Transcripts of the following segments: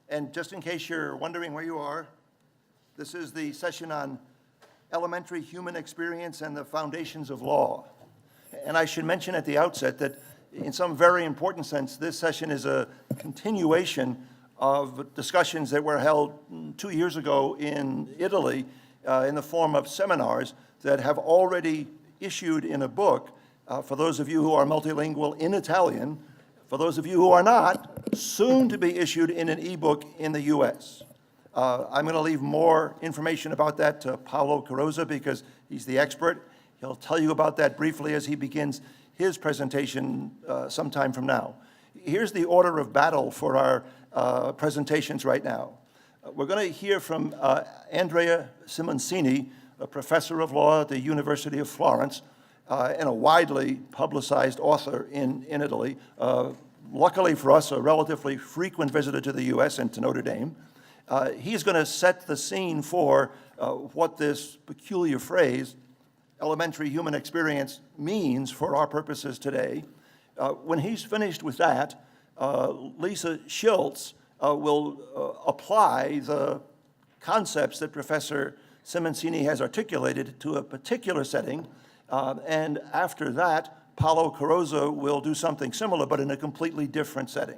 And just in case you're wondering where you are, this is the session on elementary human experience and the foundations of law. And I should mention at the outset that in some very important sense, this session is a continuation of discussions that were held 2 years ago in Italy in the form of seminars that have already issued in a book, for those of you who are multilingual, in Italian, for those of you who are not, soon to be issued in an ebook in the US. I'm going to leave more information about that to Paolo Carozza because he's the expert. He'll tell you about that briefly as he begins his presentation sometime from now. Here's the order of battle for our presentations right now. We're going to hear from Andrea Simoncini, a professor of law at the University of Florence, and a widely publicized author in Italy. Luckily for us, a relatively frequent visitor to the US and to Notre Dame. He's going to set the scene for what this peculiar phrase, elementary human experience, means for our purposes today. When he's finished with that, Lisa Schiltz will apply the concepts that Professor Simoncini has articulated to a particular setting, and after that, Paolo Carozza will do something similar, but in a completely different setting.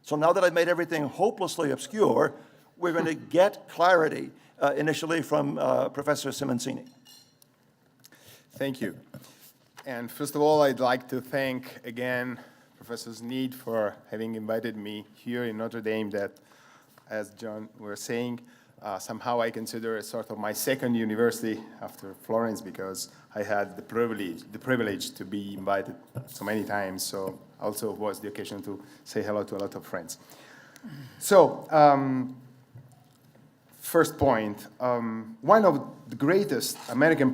So now that I've made everything hopelessly obscure, we're going to get clarity initially from Professor Simoncini. Thank you. And first of all, I'd like to thank again Professor Sneed for having invited me here in Notre Dame that, as John was saying, somehow I consider it sort of my second university after Florence because I had the privilege to be invited so many times, so also was the occasion to say hello to a lot of friends. So, first point, one of the greatest American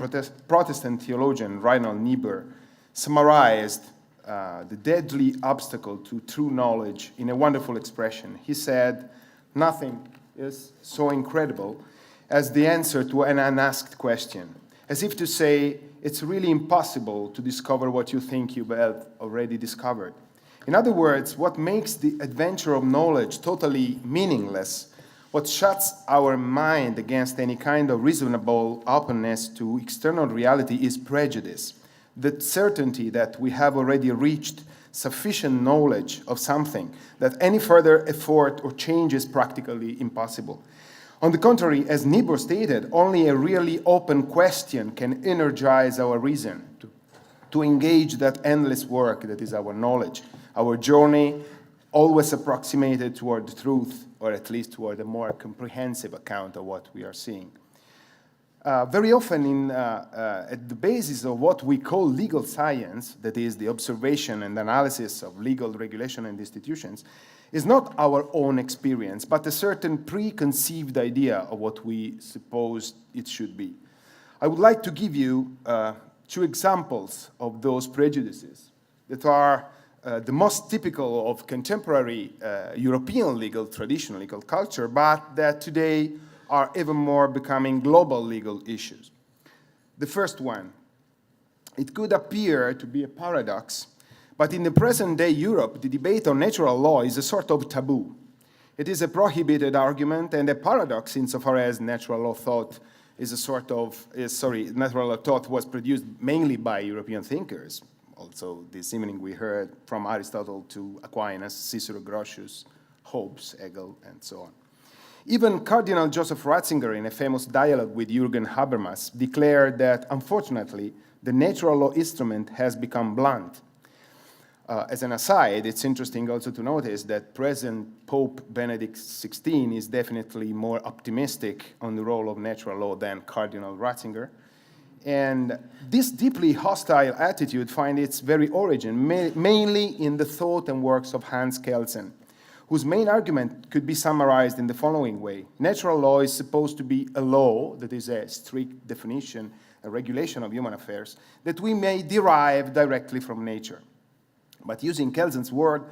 Protestant theologian, Reinhold Niebuhr, summarized the deadly obstacle to true knowledge in a wonderful expression. He said, "Nothing is so incredible as the answer to an unasked question," as if to say, it's really impossible to discover what you think you have already discovered. In other words, what makes the adventure of knowledge totally meaningless, what shuts our mind against any kind of reasonable openness to external reality is prejudice, the certainty that we have already reached sufficient knowledge of something, that any further effort or change is practically impossible. On the contrary, as Niebuhr stated, only a really open question can energize our reason to engage that endless work that is our knowledge, our journey always approximated toward the truth, or at least toward a more comprehensive account of what we are seeing. Very often at the basis of what we call legal science, that is the observation and analysis of legal regulation and institutions, is not our own experience, but a certain preconceived idea of what we suppose it should be. I would like to give you 2 examples of those prejudices that are the most typical of contemporary European legal tradition, legal culture, but that today are even more becoming global legal issues. The first one, it could appear to be a paradox, but in the present-day Europe, the debate on natural law is a sort of taboo. It is a prohibited argument and a paradox insofar as natural law thought natural law thought was produced mainly by European thinkers. Also, this evening we heard from Aristotle to Aquinas, Cicero, Grotius, Hobbes, Hegel, and so on. Even Cardinal Joseph Ratzinger, in a famous dialogue with Jürgen Habermas, declared that, unfortunately, the natural law instrument has become blunt. As an aside, it's interesting also to notice that present Pope Benedict XVI is definitely more optimistic on the role of natural law than Cardinal Ratzinger. And this deeply hostile attitude finds its very origin mainly in the thought and works of Hans Kelsen, whose main argument could be summarized in the following way. Natural law is supposed to be a law, that is a strict definition, a regulation of human affairs, that we may derive directly from nature. But using Kelsen's word,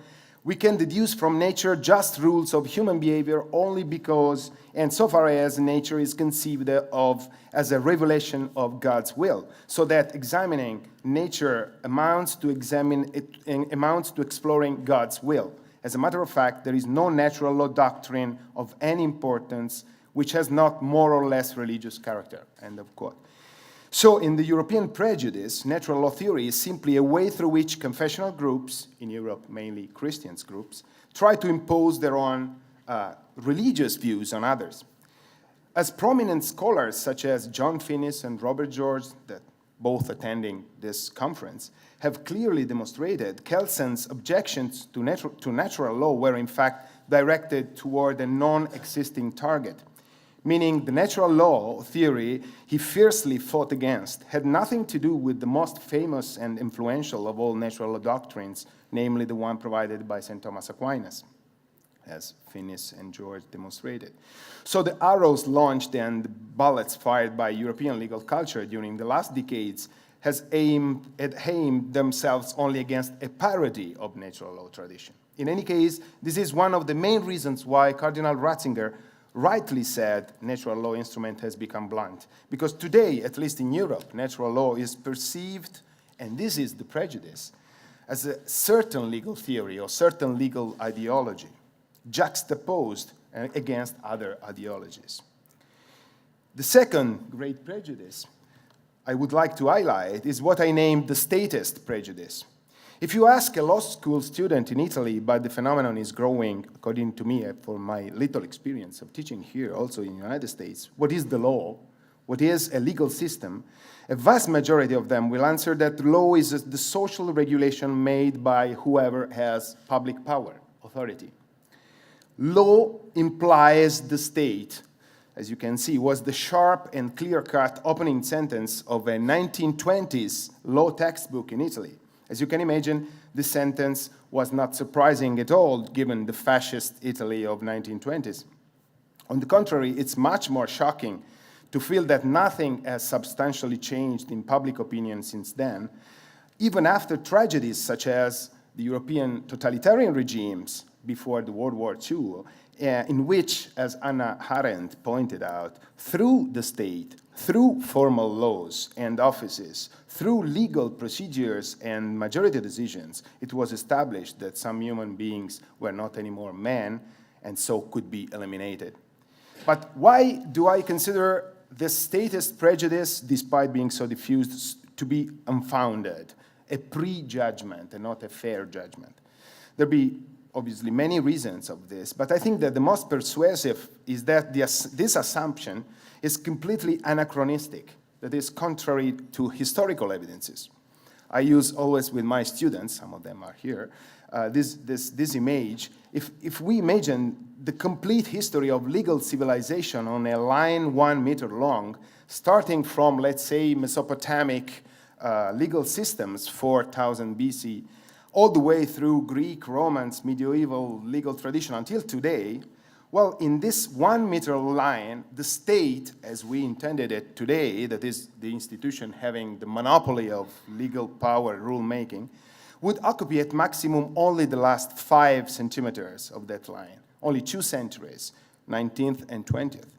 we can deduce from nature just rules of human behavior only because, and so far as nature is conceived of as a revelation of God's will, so that examining nature amounts to exploring God's will, As a matter of fact, there is no natural law doctrine of any importance which has not more or less religious character, end of quote. So in the European prejudice, natural law theory is simply a way through which confessional groups, in Europe mainly Christian groups, try to impose their own religious views on others. As prominent scholars such as John Finnis and Robert George, that both attending this conference, have clearly demonstrated, Kelsen's objections to natural law were in fact directed toward a non-existing target, meaning the natural law theory he fiercely fought against had nothing to do with the most famous and influential of all natural law doctrines, namely the one provided by St. Thomas Aquinas, as Finnis and George demonstrated. So the arrows launched and the bullets fired by European legal culture during the last decades had aimed themselves only against a parody of natural law tradition. In any case, this is one of the main reasons why Cardinal Ratzinger rightly said natural law instrument has become blunt. Because today, at least in Europe, natural law is perceived, and this is the prejudice, as a certain legal theory or certain legal ideology, juxtaposed against other ideologies. The second great prejudice I would like to highlight is what I named the statist prejudice. If you ask a law school student in Italy, but the phenomenon is growing, according to me, for my little experience of teaching here, also in the United States, what is the law? What is a legal system? A vast majority of them will answer that law is the social regulation made by whoever has public power, authority. Law implies the state, as you can see, was the sharp and clear-cut opening sentence of a 1920s law textbook in Italy. As you can imagine, this sentence was not surprising at all, given the fascist Italy of 1920s. On the contrary, it's much more shocking to feel that nothing has substantially changed in public opinion since then, even after tragedies such as the European totalitarian regimes before the World War II, in which, as Hannah Arendt pointed out, through the state, through formal laws and offices, through legal procedures and majority decisions, it was established that some human beings were not anymore men and so could be eliminated. But why do I consider this statist prejudice, despite being so diffused, to be unfounded, a prejudgment and not a fair judgment? There be obviously many reasons of this, but I think that the most persuasive is that this assumption is completely anachronistic, that is contrary to historical evidences. I use always with my students, some of them are here, this image. If we imagine the complete history of legal civilization on a line 1 meter long, starting from, let's say, Mesopotamic legal systems, 4000 BC, all the way through Greek, Romance, medieval legal tradition until today, well, in this 1 meter line, the state, as we intended it today, that is the institution having the monopoly of legal power rulemaking, would occupy at maximum only the last 5 centimeters of that line, only 2 centuries, 19th and 20th.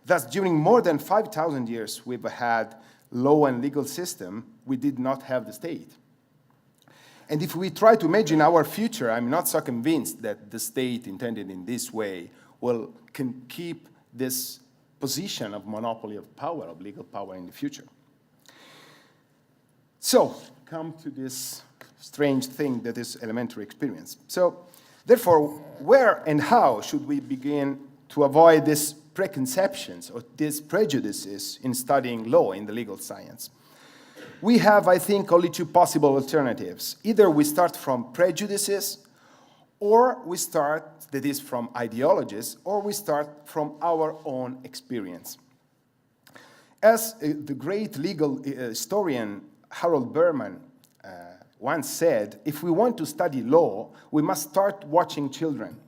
Thus, during more than 5,000 years we've had law and legal system, we did not have the state. And if we try to imagine our future, I'm not so convinced that the state intended in this way can keep this position of monopoly of power, of legal power in the future. So, come to this strange thing that is elementary experience. So, therefore, where and how should we begin to avoid these preconceptions or these prejudices in studying law in the legal science? We have, I think, only 2 possible alternatives. Either we start from prejudices, or we start, that is, from ideologies, or we start from our own experience. As the great legal historian Harold Berman once said, if we want to study law, we must start watching children.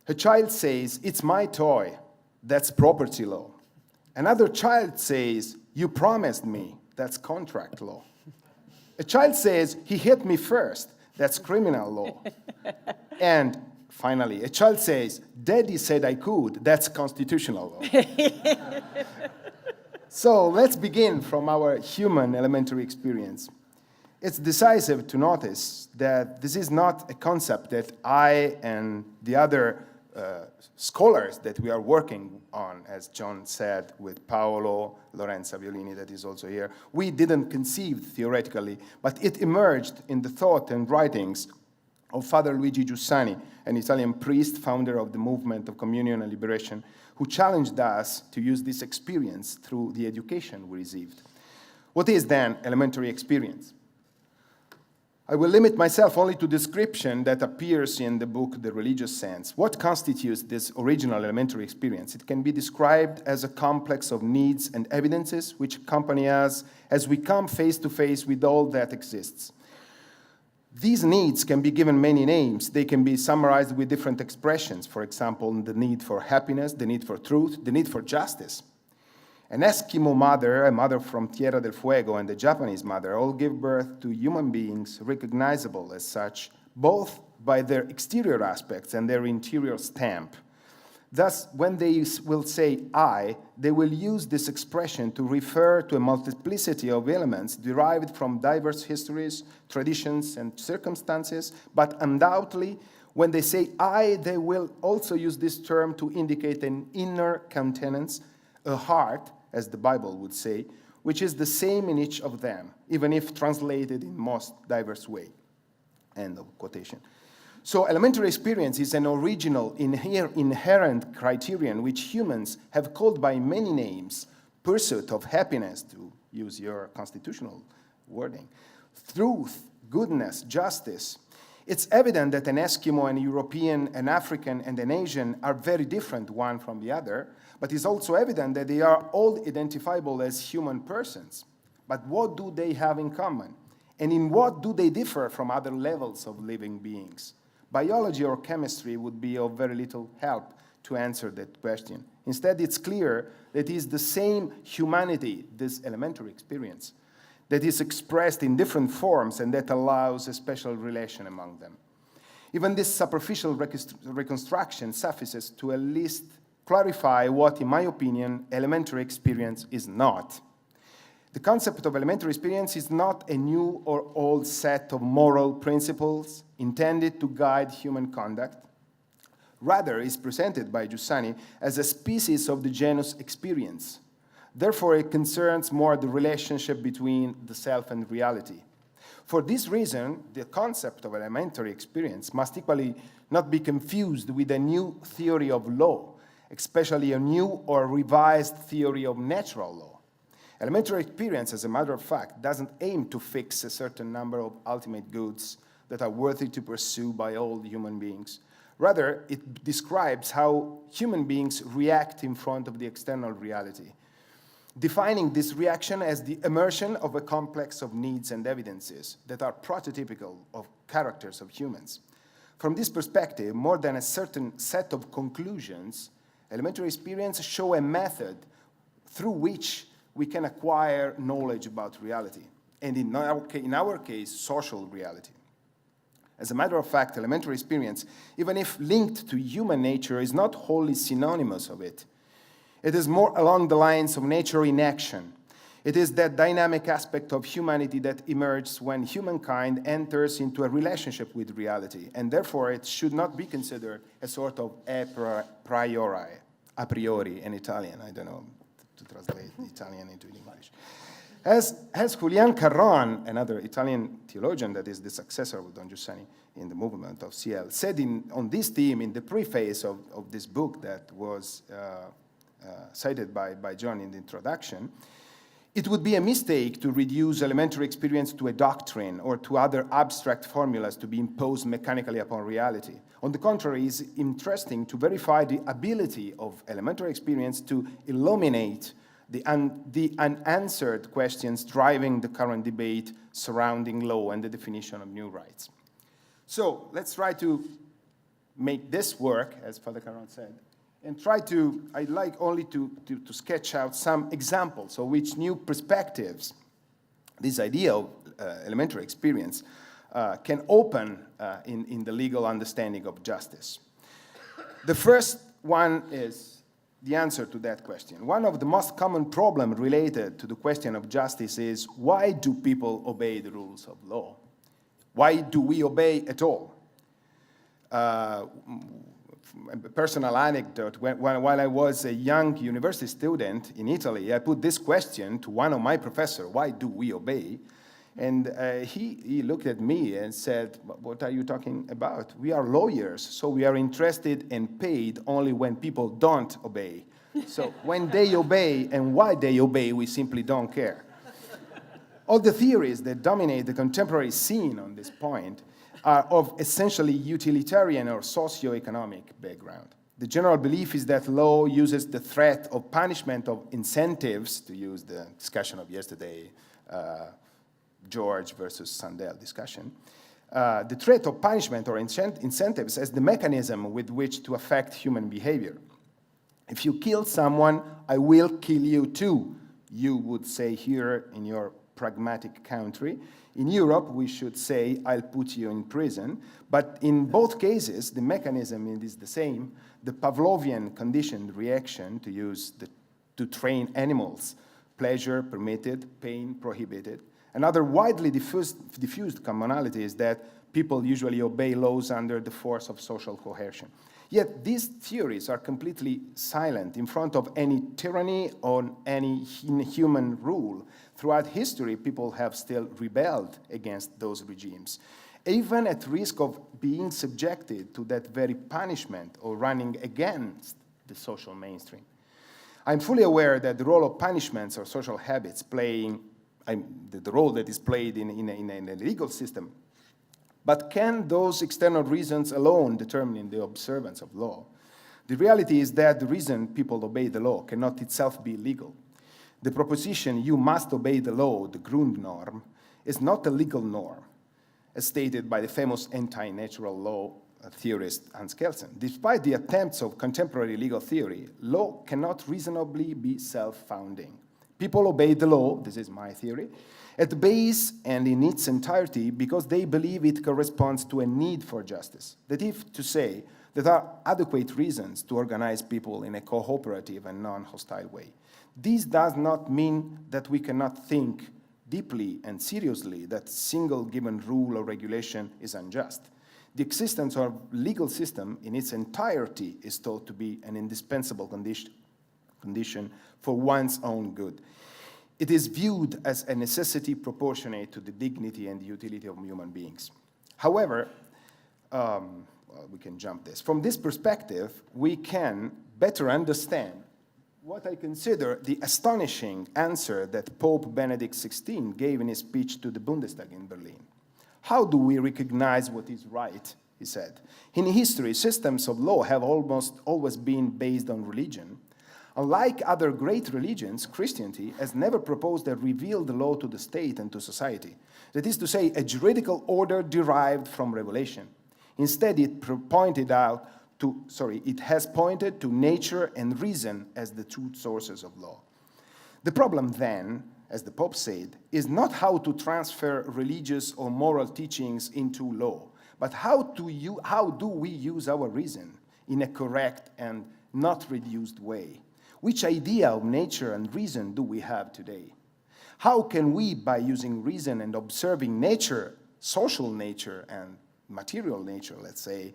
A child says, "It's my toy," that's property law. Another child says, "You promised me," that's contract law. A child says, "He hit me first," that's criminal law. And finally, a child says, "Daddy said I could," that's constitutional law. So let's begin from our human elementary experience. It's decisive to notice that this is not a concept that I and the other scholars that we are working on, as John said, with Paolo, Lorenza Violini, that is also here, we didn't conceive theoretically, but it emerged in the thought and writings of Father Luigi Giussani, an Italian priest, founder of the movement of communion and liberation, who challenged us to use this experience through the education we received. What is then elementary experience? I will limit myself only to description that appears in the book, The Religious Sense. What constitutes this original elementary experience? It can be described as a complex of needs and evidences which accompany us as we come face to face with all that exists. These needs can be given many names. They can be summarized with different expressions. For example, the need for happiness, the need for truth, the need for justice. An Eskimo mother, a mother from Tierra del Fuego, and a Japanese mother all give birth to human beings recognizable as such, both by their exterior aspects and their interior stamp. Thus, when they will say I, they will use this expression to refer to a multiplicity of elements derived from diverse histories, traditions, and circumstances, but undoubtedly, when they say I, they will also use this term to indicate an inner countenance, a heart, as the Bible would say, which is the same in each of them, even if translated in most diverse way. End of quotation. So elementary experience is an original, inherent criterion which humans have called by many names: pursuit of happiness, to use your constitutional wording, truth, goodness, justice. It's evident that an Eskimo, an European, an African, and an Asian are very different one from the other, but it's also evident that they are all identifiable as human persons. But what do they have in common? And in what do they differ from other levels of living beings? Biology or chemistry would be of very little help to answer that question. Instead, it's clear that it is the same humanity, this elementary experience, that is expressed in different forms and that allows a special relation among them. Even this superficial reconstruction suffices to at least clarify what, in my opinion, elementary experience is not. The concept of elementary experience is not a new or old set of moral principles intended to guide human conduct. Rather, it is presented by Giussani as a species of the genus experience. Therefore, it concerns more the relationship between the self and reality. For this reason, the concept of elementary experience must equally not be confused with a new theory of law, especially a new or revised theory of natural law. Elementary experience, as a matter of fact, doesn't aim to fix a certain number of ultimate goods that are worthy to pursue by all human beings. Rather, it describes how human beings react in front of the external reality, defining this reaction as the immersion of a complex of needs and evidences that are prototypical of characters of humans. From this perspective, more than a certain set of conclusions, elementary experience show a method through which we can acquire knowledge about reality, and in our case, social reality. As a matter of fact, elementary experience, even if linked to human nature, is not wholly synonymous of it. It is more along the lines of nature in action. It is that dynamic aspect of humanity that emerges when humankind enters into a relationship with reality, and therefore it should not be considered a sort of a priori in Italian. I don't know to translate Italian into English. As Julian Carron, another Italian theologian that is the successor of Don Giussani in the movement of CL, said on this theme in the preface of this book that was cited by John in the introduction, it would be a mistake to reduce elementary experience to a doctrine or to other abstract formulas to be imposed mechanically upon reality. On the contrary, it's interesting to verify the ability of elementary experience to illuminate the unanswered questions driving the current debate surrounding law and the definition of new rights. So let's try to make this work, as Father Caron said, and I'd like only to sketch out some examples of which new perspectives this idea of elementary experience can open in the legal understanding of justice. The first one is the answer to that question. One of the most common problems related to the question of justice is, why do people obey the rules of law? Why do we obey at all? A personal anecdote, while I was a young university student in Italy, I put this question to one of my professors, why do we obey? And he looked at me and said, what are you talking about? We are lawyers, so we are interested and paid only when people don't obey. So when they obey and why they obey, we simply don't care. All the theories that dominate the contemporary scene on this point are of essentially utilitarian or socio-economic background. The general belief is that law uses the threat of punishment of incentives, to use the discussion of yesterday, George versus Sandel discussion, the threat of punishment or incentives as the mechanism with which to affect human behavior. If you kill someone, I will kill you too, you would say here in your pragmatic country. In Europe, we should say, I'll put you in prison. But in both cases, the mechanism is the same. The Pavlovian conditioned reaction to train animals. Pleasure permitted, pain prohibited. Another widely diffused commonality is that people usually obey laws under the force of social coercion. Yet these theories are completely silent in front of any tyranny or any inhuman rule. Throughout history, people have still rebelled against those regimes, even at risk of being subjected to that very punishment or running against the social mainstream. I'm fully aware that the role of punishments or social habits the role that is played in a legal system. But can those external reasons alone determine the observance of law? The reality is that the reason people obey the law cannot itself be legal. The proposition, you must obey the law, the Grundnorm, is not a legal norm, as stated by the famous anti-natural law theorist Hans Kelsen. Despite the attempts of contemporary legal theory, law cannot reasonably be self-founding. People obey the law, this is my theory, at the base and in its entirety because they believe it corresponds to a need for justice. That is to say, there are adequate reasons to organize people in a cooperative and non-hostile way. This does not mean that we cannot think deeply and seriously that single given rule or regulation is unjust. The existence of legal system in its entirety is thought to be an indispensable condition for one's own good. It is viewed as a necessity proportionate to the dignity and the utility of human beings. However, we can jump this. From this perspective, we can better understand what I consider the astonishing answer that Pope Benedict XVI gave in his speech to the Bundestag in Berlin. How do we recognize what is right, he said. In history, systems of law have almost always been based on religion. Unlike other great religions, Christianity has never proposed a revealed law to the state and to society. That is to say, a juridical order derived from revelation. Instead, it has pointed to nature and reason as the true sources of law. The problem then, as the Pope said, is not how to transfer religious or moral teachings into law, but how do we use our reason in a correct and not reduced way? Which idea of nature and reason do we have today? How can we, by using reason and observing nature, social nature and material nature, let's say,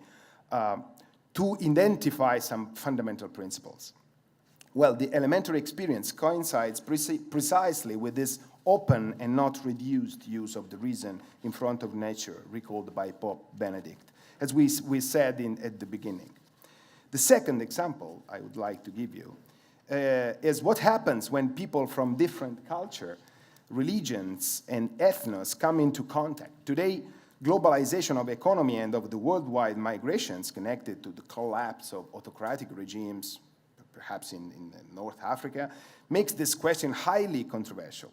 to identify some fundamental principles? Well, the elementary experience coincides precisely with this open and not reduced use of the reason in front of nature, recalled by Pope Benedict, as we said at the beginning. The second example I would like to give you is what happens when people from different culture, religions, and ethnos come into contact. Today, globalization of economy and of the worldwide migrations connected to the collapse of autocratic regimes, perhaps in North Africa, makes this question highly controversial.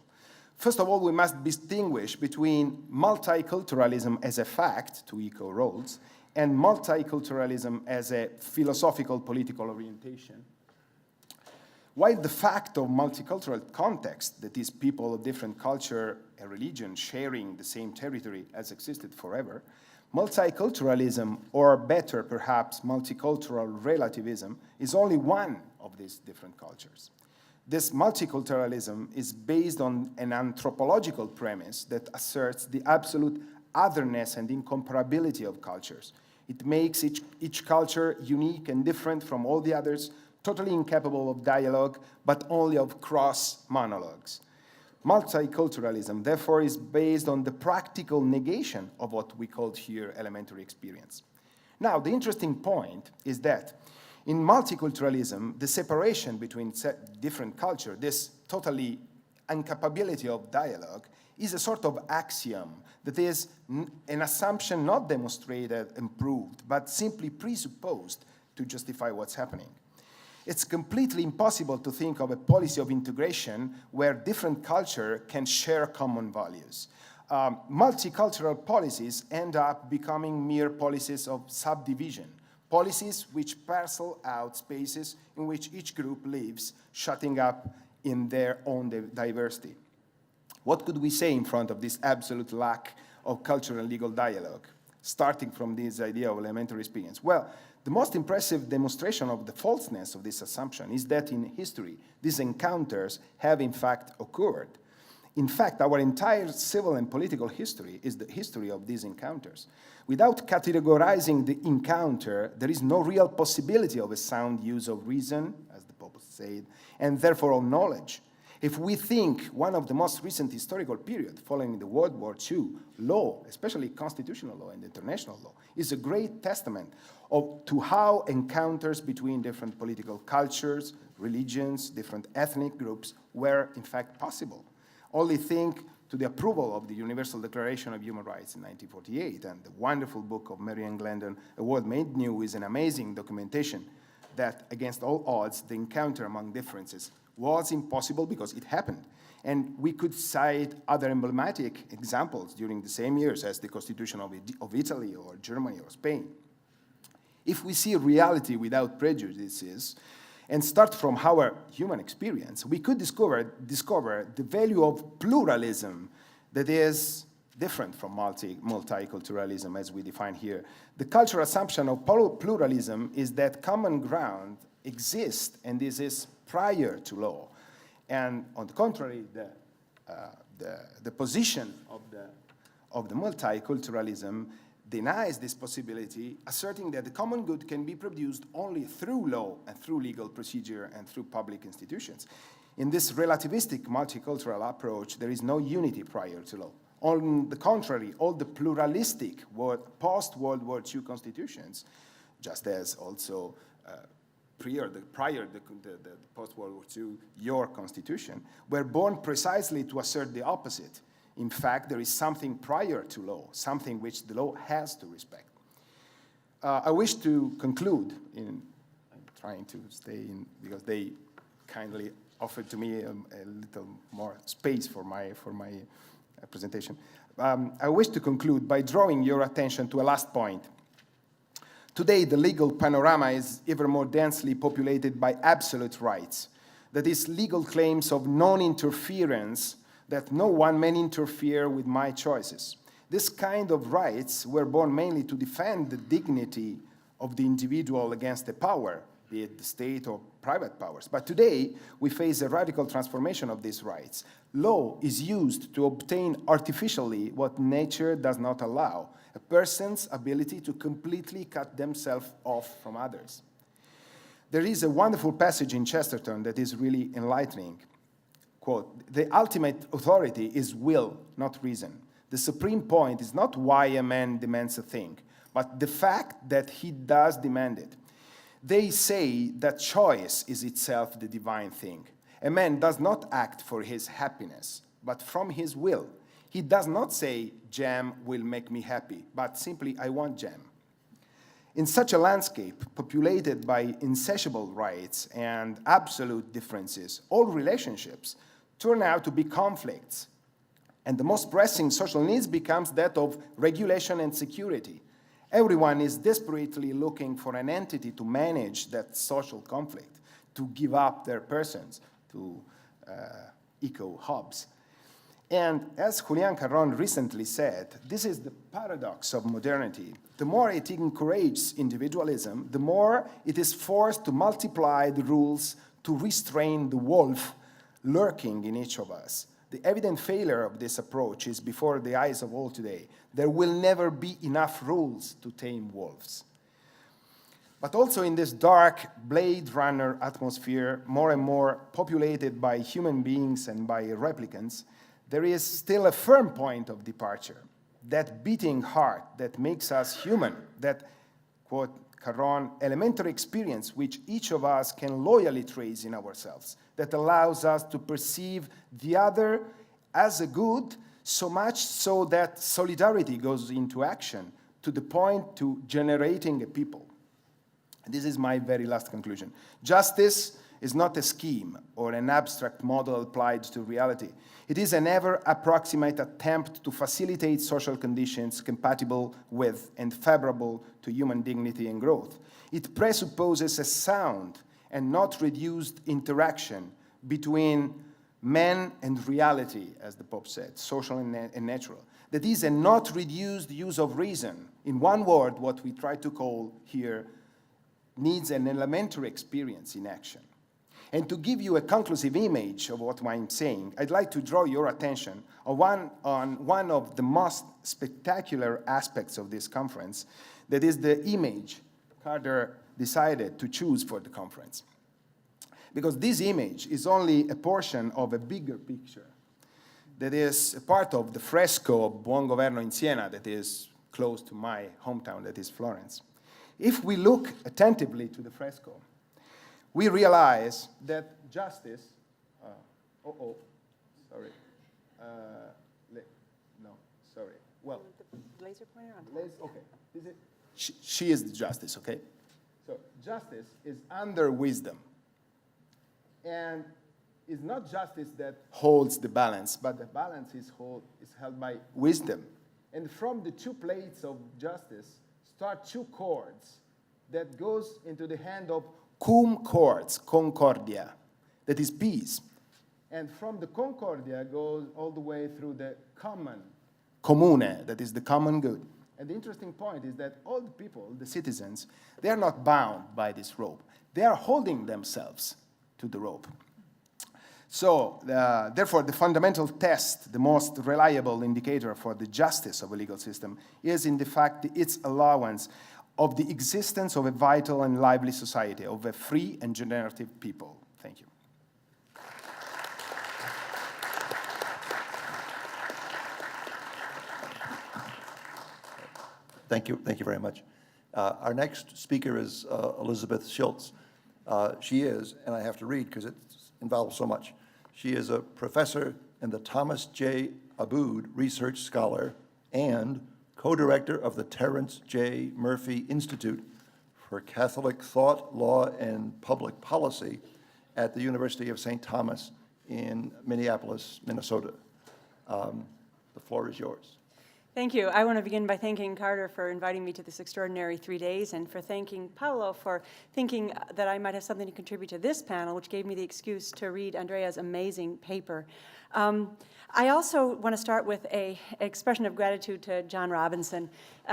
First of all, we must distinguish between multiculturalism as a fact, to echo Rawls, and multiculturalism as a philosophical political orientation. While the fact of multicultural context, that is, people of different culture and religion sharing the same territory, has existed forever, Multiculturalism, or better perhaps, multicultural relativism, is only one of these different cultures. This multiculturalism is based on an anthropological premise that asserts the absolute otherness and incomparability of cultures. It makes each culture unique and different from all the others, totally incapable of dialogue, but only of cross monologues. Multiculturalism, therefore, is based on the practical negation of what we called here elementary experience. Now, the interesting point is that in multiculturalism, the separation between different cultures, this totally incapability of dialogue, is a sort of axiom that is an assumption not demonstrated and proved, but simply presupposed to justify what's happening. It's completely impossible to think of a policy of integration where different cultures can share common values. Multicultural policies end up becoming mere policies of subdivision, policies which parcel out spaces in which each group lives, shutting up in their own diversity. What could we say in front of this absolute lack of cultural and legal dialogue, starting from this idea of elementary experience? Well, the most impressive demonstration of the falseness of this assumption is that in history, these encounters have in fact occurred. In fact, our entire civil and political history is the history of these encounters. Without categorizing the encounter, there is no real possibility of a sound use of reason, as the Pope said, and therefore of knowledge. If we think one of the most recent historical periods following the World War II, law, especially constitutional law and international law, is a great testament to how encounters between different political cultures, religions, different ethnic groups were in fact possible. Only think to the approval of the Universal Declaration of Human Rights in 1948, and the wonderful book of Marianne Glendon, A World Made New, is an amazing documentation that, against all odds, the encounter among differences was impossible because it happened. And we could cite other emblematic examples during the same years as the Constitution of Italy or Germany or Spain. If we see reality without prejudices and start from our human experience, we could discover the value of pluralism that is different from multiculturalism as we define here. The cultural assumption of pluralism is that common ground exists, and this is prior to law. And on the contrary, the position of the multiculturalism denies this possibility, asserting that the common good can be produced only through law and through legal procedure and through public institutions. In this relativistic multicultural approach, there is no unity prior to law. On the contrary, all the pluralistic post-World War II constitutions, just as also prior the post-World War II, your constitution, were born precisely to assert the opposite. In fact, there is something prior to law, something which the law has to respect. I wish to conclude I'm trying to stay in, because they kindly offered to me a little more space for my presentation. I wish to conclude by drawing your attention to a last point. Today, the legal panorama is ever more densely populated by absolute rights. That is, legal claims of non-interference, that no one may interfere with my choices. This kind of rights were born mainly to defend the dignity of the individual against the power, be it the state or private powers. But today, we face a radical transformation of these rights. Law is used to obtain artificially what nature does not allow, a person's ability to completely cut themselves off from others. There is a wonderful passage in Chesterton that is really enlightening. Quote, "The ultimate authority is will, not reason. The supreme point is not why a man demands a thing, but the fact that he does demand it. They say that choice is itself the divine thing. A man does not act for his happiness, but from his will. He does not say, jam will make me happy, but simply, I want jam." In such a landscape, populated by insatiable rights and absolute differences, all relationships turn out to be conflicts. And the most pressing social needs becomes that of regulation and security. Everyone is desperately looking for an entity to manage that social conflict, to give up their persons, to echo Hobbes. And as Julian Carron recently said, this is the paradox of modernity. The more it encourages individualism, the more it is forced to multiply the rules to restrain the wolf lurking in each of us. The evident failure of this approach is before the eyes of all today. There will never be enough rules to tame wolves. But also in this dark Blade Runner atmosphere, more and more populated by human beings and by replicants, there is still a firm point of departure, that beating heart that makes us human, that, quote Carron, elementary experience which each of us can loyally trace in ourselves, that allows us to perceive the other as a good, so much so that solidarity goes into action to the point to generating a people. This is my very last conclusion. Justice is not a scheme or an abstract model applied to reality. It is an ever-approximate attempt to facilitate social conditions compatible with and favorable to human dignity and growth. It presupposes a sound and not reduced interaction between man and reality, as the Pope said, social and natural. That is a not reduced use of reason. In one word, what we try to call here needs an elementary experience in action. And to give you a conclusive image of what I'm saying, I'd like to draw your attention on one of the most spectacular aspects of this conference, that is the image Carter decided to choose for the conference. Because this image is only a portion of a bigger picture that is a part of the fresco of Buon Governo in Siena that is close to my hometown, that is Florence. If we look attentively to the fresco, we realize that justice, sorry. No, sorry. Well, the laser pointer on top. Okay. Is it? She is the justice, okay? So justice is under wisdom. And it's not justice that holds the balance, but the balance is held by wisdom. And from the two plates of justice start two chords that goes into the hand of cum chords, concordia, that is peace. And from the concordia goes all the way through the common, comune, that is the common good. And the interesting point is that all the people, the citizens, they are not bound by this rope. They are holding themselves to the rope. So, therefore, the fundamental test, the most reliable indicator for the justice of a legal system is, in the fact, its allowance of the existence of a vital and lively society, of a free and generative people. Thank you. Thank you very much. Our next speaker is Elizabeth Schiltz. She is, and I have to read because it involves so much, she is a professor and the Thomas J. Abood Research Scholar and co-director of the Terence J. Murphy Institute for Catholic Thought, Law, and Public Policy at the University of St. Thomas in Minneapolis, Minnesota. The floor is yours. Thank you. I want to begin by thanking Carter for inviting me to this extraordinary 3 days, and for thanking Paolo for thinking that I might have something to contribute to this panel, which gave me the excuse to read Andrea's amazing paper. I also want to start with an expression of gratitude to John Robinson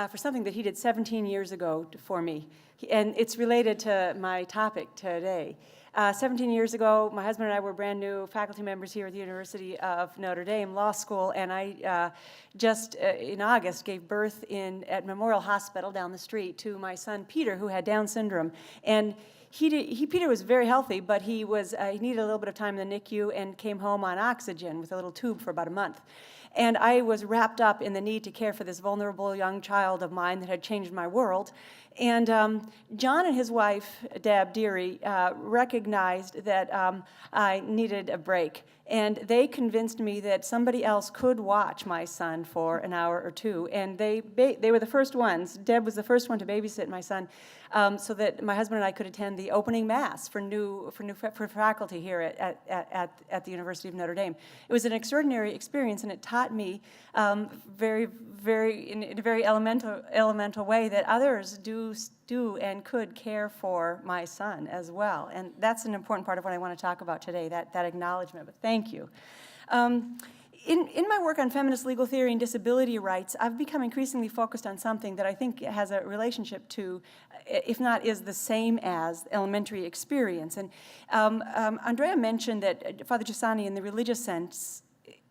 for something that he did 17 years ago for me, and it's related to my topic today. 17 years ago, my husband and I were brand new faculty members here at the University of Notre Dame Law School, and I just in August gave birth at Memorial Hospital down the street to my son Peter, who had Down syndrome. And Peter was very healthy, but he needed a little bit of time in the NICU and came home on oxygen with a little tube for about a month. And I was wrapped up in the need to care for this vulnerable young child of mine that had changed my world. And John and his wife, Deb Deary, recognized that I needed a break. And they convinced me that somebody else could watch my son for an hour or two. And they were the first ones. Deb was the first one to babysit my son, so that my husband and I could attend the opening mass for faculty here at the University of Notre Dame. It was an extraordinary experience, and it taught me in a very elemental way that others do and could care for my son as well. And that's an important part of what I want to talk about today, that acknowledgement. But thank you. In my work on feminist legal theory and disability rights, I've become increasingly focused on something that I think has a relationship to, if not is the same as, elementary experience. And Andrea mentioned that Father Giussani, in the religious sense,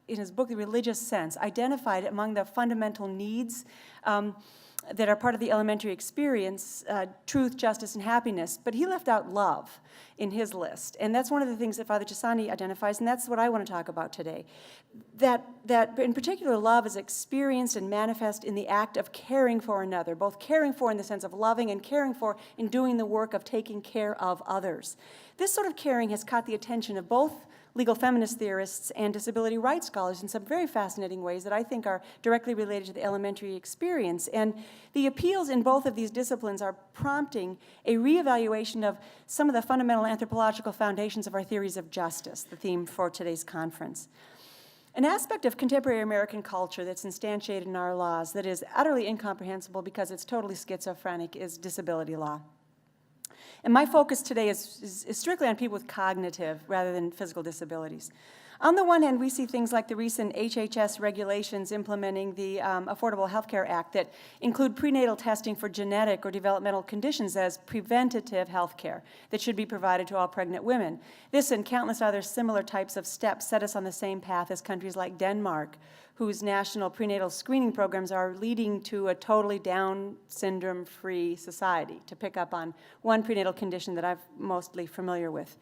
in his book, The Religious Sense, identified among the fundamental needs that are part of the elementary experience, truth, justice, and happiness, but he left out love in his list. And that's one of the things that Father Giussani identifies, and that's what I want to talk about today. That in particular, love is experienced and manifest in the act of caring for another, both caring for in the sense of loving and caring for in doing the work of taking care of others. This sort of caring has caught the attention of both legal feminist theorists and disability rights scholars in some very fascinating ways that I think are directly related to the elementary experience. And the appeals in both of these disciplines are prompting a reevaluation of some of the fundamental anthropological foundations of our theories of justice, the theme for today's conference. An aspect of contemporary American culture that's instantiated in our laws that is utterly incomprehensible because it's totally schizophrenic is disability law. And my focus today is strictly on people with cognitive rather than physical disabilities. On the one hand, we see things like the recent HHS regulations implementing the Affordable Health Care Act that include prenatal testing for genetic or developmental conditions as preventative health care that should be provided to all pregnant women. This and countless other similar types of steps set us on the same path as countries like Denmark, whose national prenatal screening programs are leading to a totally Down syndrome-free society, to pick up on one prenatal condition that I'm mostly familiar with.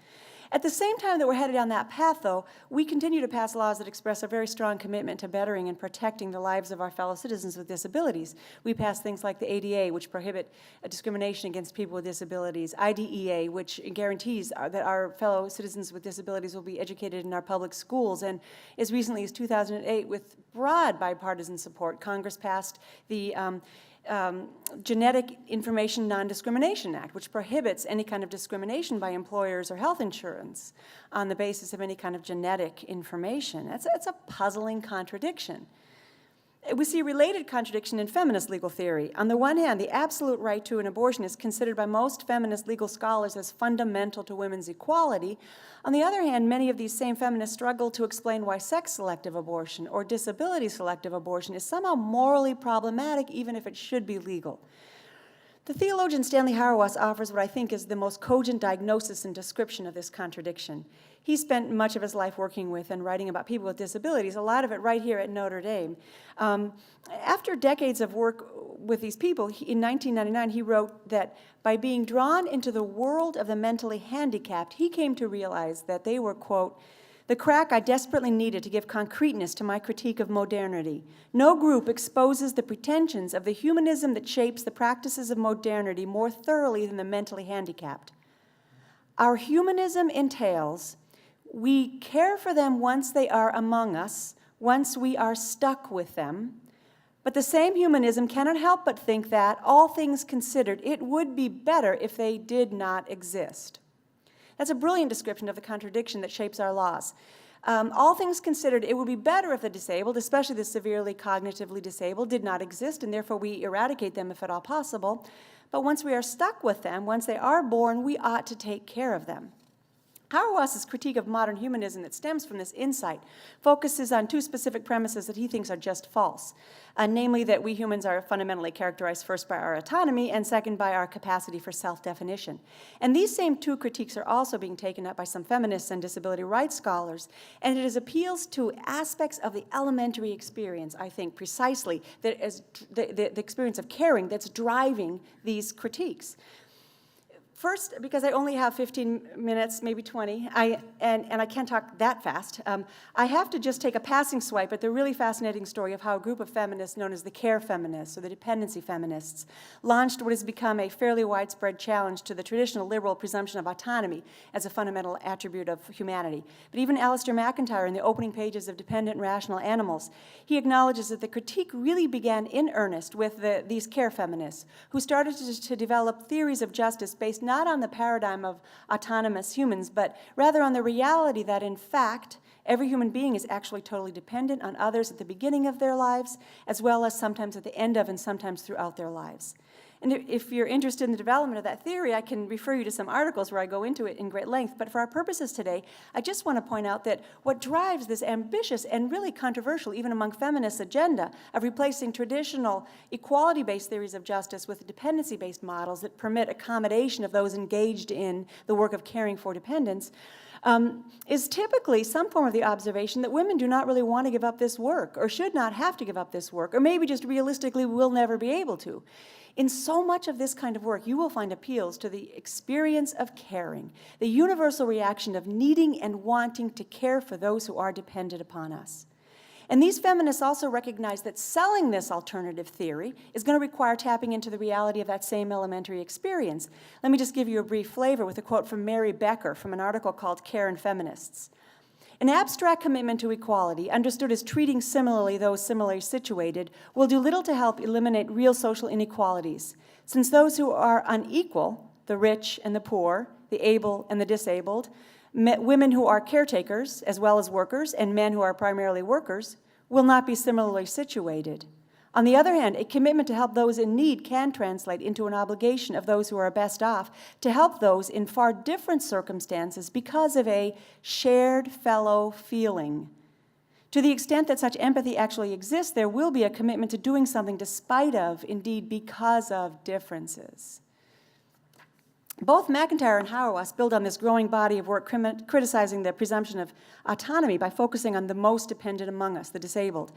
At the same time that we're headed down that path, though, we continue to pass laws that express a very strong commitment to bettering and protecting the lives of our fellow citizens with disabilities. We pass things like the ADA, which prohibit discrimination against people with disabilities, IDEA, which guarantees that our fellow citizens with disabilities will be educated in our public schools, and as recently as 2008, with broad bipartisan support, Congress passed the Genetic Information Non-Discrimination Act, which prohibits any kind of discrimination by employers or health insurance on the basis of any kind of genetic information. That's a puzzling contradiction. We see a related contradiction in feminist legal theory. On the one hand, the absolute right to an abortion is considered by most feminist legal scholars as fundamental to women's equality. On the other hand, many of these same feminists struggle to explain why sex-selective abortion or disability-selective abortion is somehow morally problematic, even if it should be legal. The theologian Stanley Hauerwas offers what I think is the most cogent diagnosis and description of this contradiction. He spent much of his life working with and writing about people with disabilities, a lot of it right here at Notre Dame. After decades of work with these people, in 1999, he wrote that by being drawn into the world of the mentally handicapped, he came to realize that they were, quote, the crack I desperately needed to give concreteness to my critique of modernity. No group exposes the pretensions of the humanism that shapes the practices of modernity more thoroughly than the mentally handicapped. Our humanism entails we care for them once they are among us, once we are stuck with them, but the same humanism cannot help but think that, all things considered, it would be better if they did not exist. That's a brilliant description of the contradiction that shapes our laws. All things considered, it would be better if the disabled, especially the severely cognitively disabled, did not exist, and therefore we eradicate them if at all possible. But once we are stuck with them, once they are born, we ought to take care of them. Hauerwas's critique of modern humanism that stems from this insight focuses on two specific premises that he thinks are just false, namely that we humans are fundamentally characterized first by our autonomy and second by our capacity for self-definition. And these same two critiques are also being taken up by some feminists and disability rights scholars, and it is appeals to aspects of the elementary experience, I think, precisely, that is the experience of caring that's driving these critiques. First, because I only have 15 minutes, maybe 20, and I can't talk that fast, I have to just take a passing swipe at the really fascinating story of how a group of feminists known as the care feminists, or the dependency feminists, launched what has become a fairly widespread challenge to the traditional liberal presumption of autonomy as a fundamental attribute of humanity. But even Alistair McIntyre, in the opening pages of Dependent Rational Animals, he acknowledges that the critique really began in earnest with these care feminists, who started to develop theories of justice based not on the paradigm of autonomous humans, but rather on the reality that, in fact, every human being is actually totally dependent on others at the beginning of their lives, as well as sometimes at the end of and sometimes throughout their lives. And if you're interested in the development of that theory, I can refer you to some articles where I go into it in great length. But for our purposes today, I just want to point out that what drives this ambitious and really controversial, even among feminists, agenda of replacing traditional equality-based theories of justice with dependency-based models that permit accommodation of those engaged in the work of caring for dependents, is typically some form of the observation that women do not really want to give up this work, or should not have to give up this work, or maybe just realistically will never be able to. In so much of this kind of work, you will find appeals to the experience of caring, the universal reaction of needing and wanting to care for those who are dependent upon us. And these feminists also recognize that selling this alternative theory is going to require tapping into the reality of that same elementary experience. Let me just give you a brief flavor with a quote from Mary Becker from an article called Care and Feminists. An abstract commitment to equality, understood as treating similarly those similarly situated, will do little to help eliminate real social inequalities, since those who are unequal, the rich and the poor, the able and the disabled, women who are caretakers as well as workers, and men who are primarily workers, will not be similarly situated. On the other hand, a commitment to help those in need can translate into an obligation of those who are best off to help those in far different circumstances because of a shared fellow feeling. To the extent that such empathy actually exists, there will be a commitment to doing something despite of, indeed because of, differences. Both McIntyre and Hauerwas build on this growing body of work criticizing the presumption of autonomy by focusing on the most dependent among us, the disabled.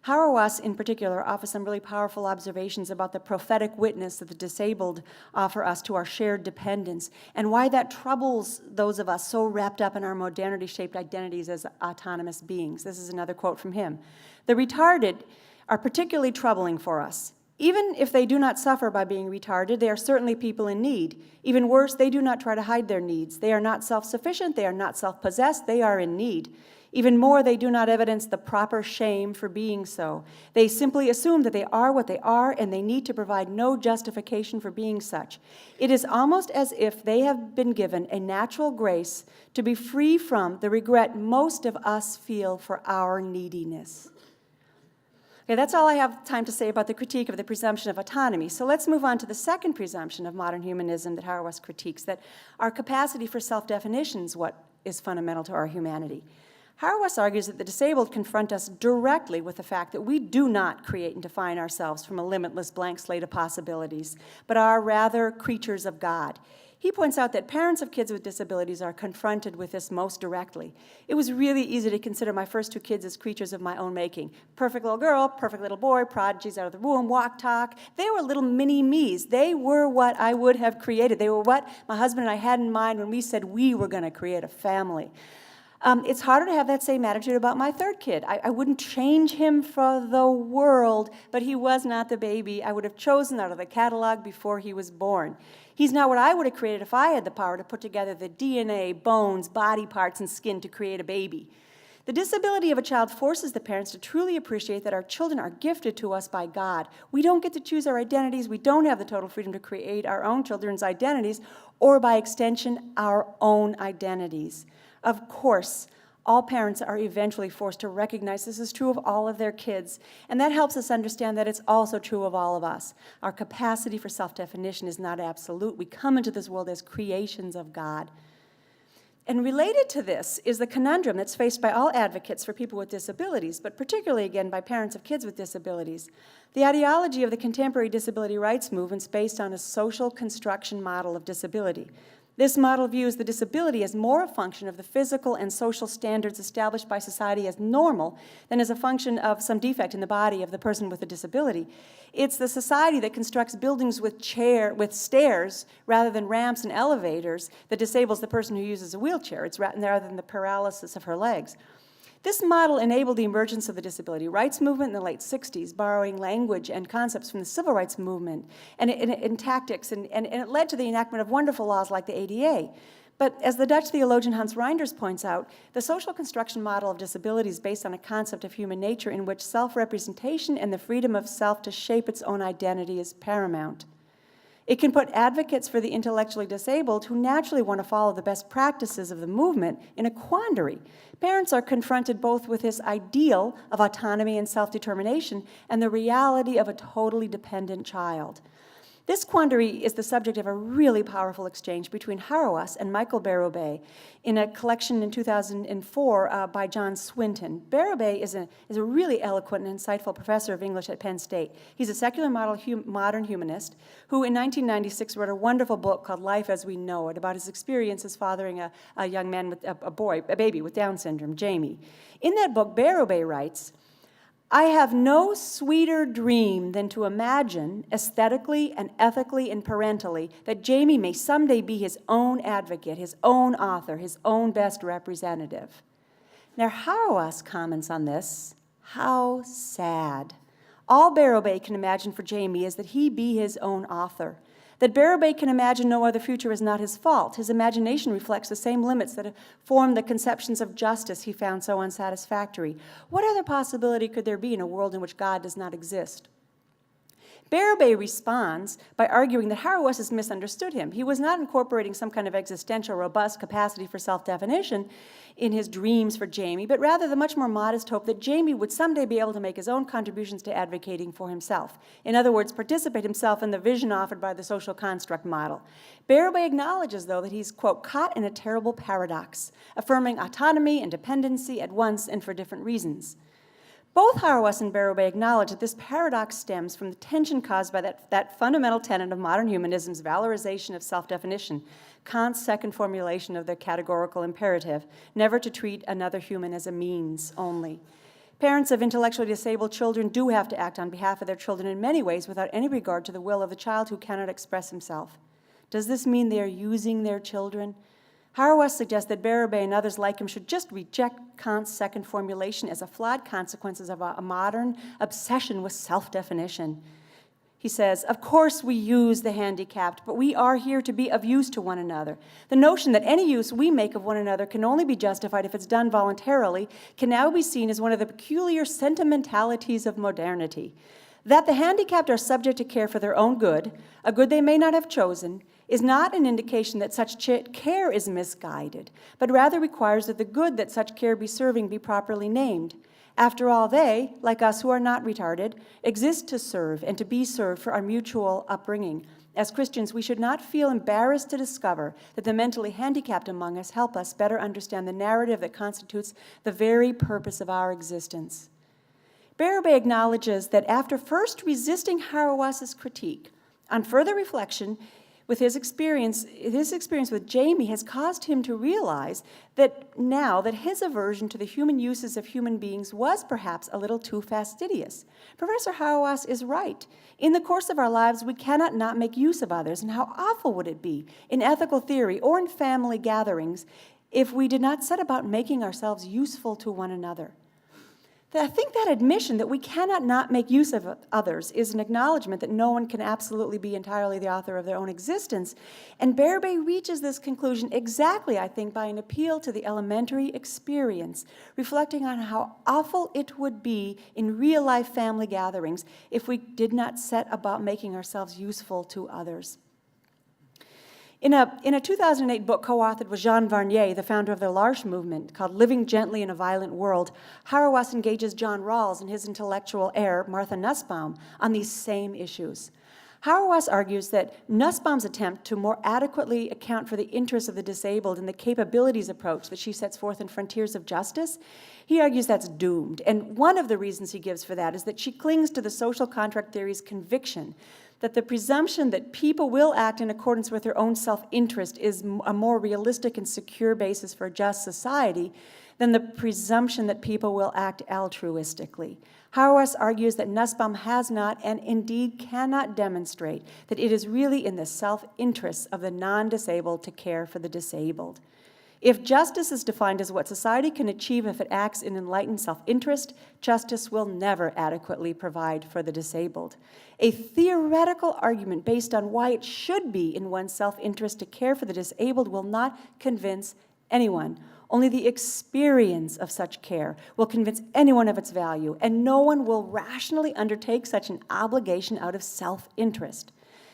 Hauerwas, in particular, offers some really powerful observations about the prophetic witness that the disabled offer us to our shared dependence, and why that troubles those of us so wrapped up in our modernity-shaped identities as autonomous beings. This is another quote from him. The retarded are particularly troubling for us. Even if they do not suffer by being retarded, they are certainly people in need. Even worse, they do not try to hide their needs. They are not self-sufficient, they are not self-possessed, they are in need. Even more, they do not evidence the proper shame for being so. They simply assume that they are what they are, and they need to provide no justification for being such. It is almost as if they have been given a natural grace to be free from the regret most of us feel for our neediness. Okay, that's all I have time to say about the critique of the presumption of autonomy. So let's move on to the second presumption of modern humanism that Hauerwas critiques, that our capacity for self-definition is what is fundamental to our humanity. Hauerwas argues that the disabled confront us directly with the fact that we do not create and define ourselves from a limitless blank slate of possibilities, but are rather creatures of God. He points out that parents of kids with disabilities are confronted with this most directly. It was really easy to consider my first two kids as creatures of my own making. Perfect little girl, perfect little boy, prodigies out of the womb, walk, talk. They were little mini-me's. They were what I would have created. They were what my husband and I had in mind when we said we were going to create a family. It's harder to have that same attitude about my third kid. I wouldn't change him for the world, but he was not the baby I would have chosen out of the catalog before he was born. He's not what I would have created if I had the power to put together the DNA, bones, body parts, and skin to create a baby. The disability of a child forces the parents to truly appreciate that our children are gifted to us by God. We don't get to choose our identities. We don't have the total freedom to create our own children's identities, or by extension, our own identities. Of course, all parents are eventually forced to recognize this is true of all of their kids, and that helps us understand that it's also true of all of us. Our capacity for self-definition is not absolute. We come into this world as creations of God. And related to this is the conundrum that's faced by all advocates for people with disabilities, but particularly, again, by parents of kids with disabilities. The ideology of the contemporary disability rights movement is based on a social construction model of disability. This model views the disability as more a function of the physical and social standards established by society as normal than as a function of some defect in the body of the person with a disability. It's the society that constructs buildings with stairs rather than ramps and elevators that disables the person who uses a wheelchair. It's rather than the paralysis of her legs. This model enabled the emergence of the disability rights movement in the late 60s, borrowing language and concepts from the civil rights movement and tactics, and it led to the enactment of wonderful laws like the ADA. But as the Dutch theologian Hans Reinders points out, the social construction model of disability is based on a concept of human nature in which self-representation and the freedom of self to shape its own identity is paramount. It can put advocates for the intellectually disabled who naturally want to follow the best practices of the movement in a quandary. Parents are confronted both with this ideal of autonomy and self-determination and the reality of a totally dependent child. This quandary is the subject of a really powerful exchange between Hauerwas and Michael Berube in a collection in 2004 by John Swinton. Berube is a really eloquent and insightful professor of English at Penn State. He's a secular modern humanist who in 1996 wrote a wonderful book called Life as We Know It about his experiences fathering a young man with a baby with Down syndrome, Jamie. In that book, Berube writes, "I have no sweeter dream than to imagine, aesthetically and ethically and parentally, that Jamie may someday be his own advocate, his own author, his own best representative." Now, Hauerwas comments on this, "How sad. All Berube can imagine for Jamie is that he be his own author. That Berube can imagine no other future is not his fault. His imagination reflects the same limits that form the conceptions of justice he found so unsatisfactory. What other possibility could there be in a world in which God does not exist?" Berube responds by arguing that Hauerwas has misunderstood him. He was not incorporating some kind of existential, robust capacity for self-definition in his dreams for Jamie, but rather the much more modest hope that Jamie would someday be able to make his own contributions to advocating for himself. In other words, participate himself in the vision offered by the social construct model. Berube acknowledges, though, that he's, quote, caught in a terrible paradox, affirming autonomy and dependency at once and for different reasons. Both Hauerwas and Berube acknowledge that this paradox stems from the tension caused by that fundamental tenet of modern humanism's valorization of self-definition, Kant's second formulation of the categorical imperative, never to treat another human as a means only. Parents of intellectually disabled children do have to act on behalf of their children in many ways without any regard to the will of the child who cannot express himself. Does this mean they are using their children? Hauerwas suggests that Berube and others like him should just reject Kant's second formulation as a flawed consequence of a modern obsession with self-definition. He says, "Of course we use the handicapped, but we are here to be of use to one another. The notion that any use we make of one another can only be justified if it's done voluntarily can now be seen as one of the peculiar sentimentalities of modernity. That the handicapped are subject to care for their own good, a good they may not have chosen, is not an indication that such care is misguided, but rather requires that the good that such care be serving be properly named. After all, they, like us who are not retarded, exist to serve and to be served for our mutual upbringing. As Christians, we should not feel embarrassed to discover that the mentally handicapped among us help us better understand the narrative that constitutes the very purpose of our existence." Berube acknowledges that after first resisting Hauerwas's critique, on further reflection, with his experience with Jamie has caused him to realize that now that his aversion to the human uses of human beings was perhaps a little too fastidious. Professor Hauerwas is right. In the course of our lives, we cannot not make use of others, and how awful would it be in ethical theory or in family gatherings if we did not set about making ourselves useful to one another. I think that admission that we cannot not make use of others is an acknowledgement that no one can absolutely be entirely the author of their own existence. And Berube reaches this conclusion exactly, I think, by an appeal to the elementary experience, reflecting on how awful it would be in real-life family gatherings if we did not set about making ourselves useful to others. In a 2008 book co-authored with Jean Varnier, the founder of the L'Arche movement, called Living Gently in a Violent World, Hauerwas engages John Rawls and his intellectual heir, Martha Nussbaum, on these same issues. Hauerwas argues that Nussbaum's attempt to more adequately account for the interests of the disabled and the capabilities approach that she sets forth in Frontiers of Justice, he argues that's doomed. And one of the reasons he gives for that is that she clings to the social contract theory's conviction that the presumption that people will act in accordance with their own self-interest is a more realistic and secure basis for a just society than the presumption that people will act altruistically. Hauerwas argues that Nussbaum has not and indeed cannot demonstrate that it is really in the self-interest of the non-disabled to care for the disabled. If justice is defined as what society can achieve if it acts in enlightened self-interest, justice will never adequately provide for the disabled. A theoretical argument based on why it should be in one's self-interest to care for the disabled will not convince anyone. Only the experience of such care will convince anyone of its value, and no one will rationally undertake such an obligation out of self-interest.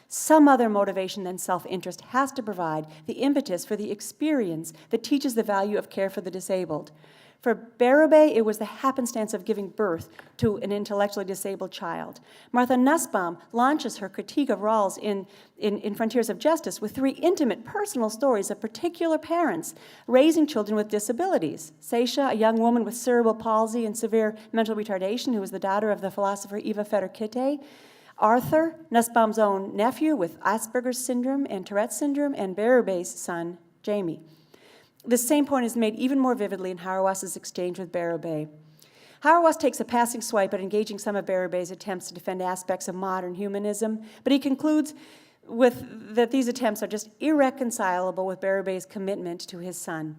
Some other motivation than self-interest has to provide the impetus for the experience that teaches the value of care for the disabled. For Bérubé, it was the happenstance of giving birth to an intellectually disabled child. Martha Nussbaum launches her critique of Rawls in Frontiers of Justice with 3 intimate personal stories of particular parents raising children with disabilities. Seisha, a young woman with cerebral palsy and severe mental retardation who was the daughter of the philosopher Eva Feder-Kitte. Arthur, Nussbaum's own nephew with Asperger's syndrome and Tourette's syndrome, and Bérubé's son, Jamie. The same point is made even more vividly in Hauerwas's exchange with Bérubé. Hauerwas takes a passing swipe at engaging some of Bérubé's attempts to defend aspects of modern humanism, but he concludes that these attempts are just irreconcilable with Bérubé's commitment to his son.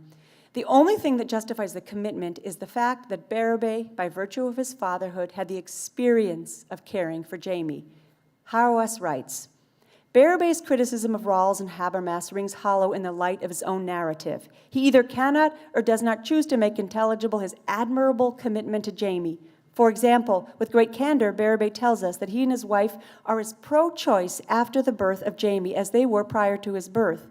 The only thing that justifies the commitment is the fact that Bérubé, by virtue of his fatherhood, had the experience of caring for Jamie. Hauerwas writes, Bérubé's criticism of Rawls and Habermas rings hollow in the light of his own narrative. He either cannot or does not choose to make intelligible his admirable commitment to Jamie. For example, with great candor, Bérubé tells us that he and his wife are as pro-choice after the birth of Jamie as they were prior to his birth.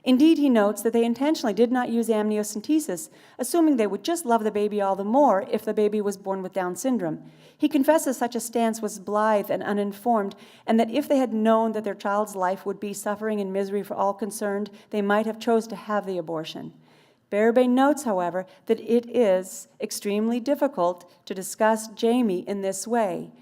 Indeed, he notes that they intentionally did not use amniocentesis, assuming they would just love the baby all the more if the baby was born with Down syndrome. He confesses such a stance was blithe and uninformed, and that if they had known that their child's life would be suffering and misery for all concerned, they might have chose to have the abortion. Bérubé notes, however, that it is extremely difficult to discuss Jamie in this way.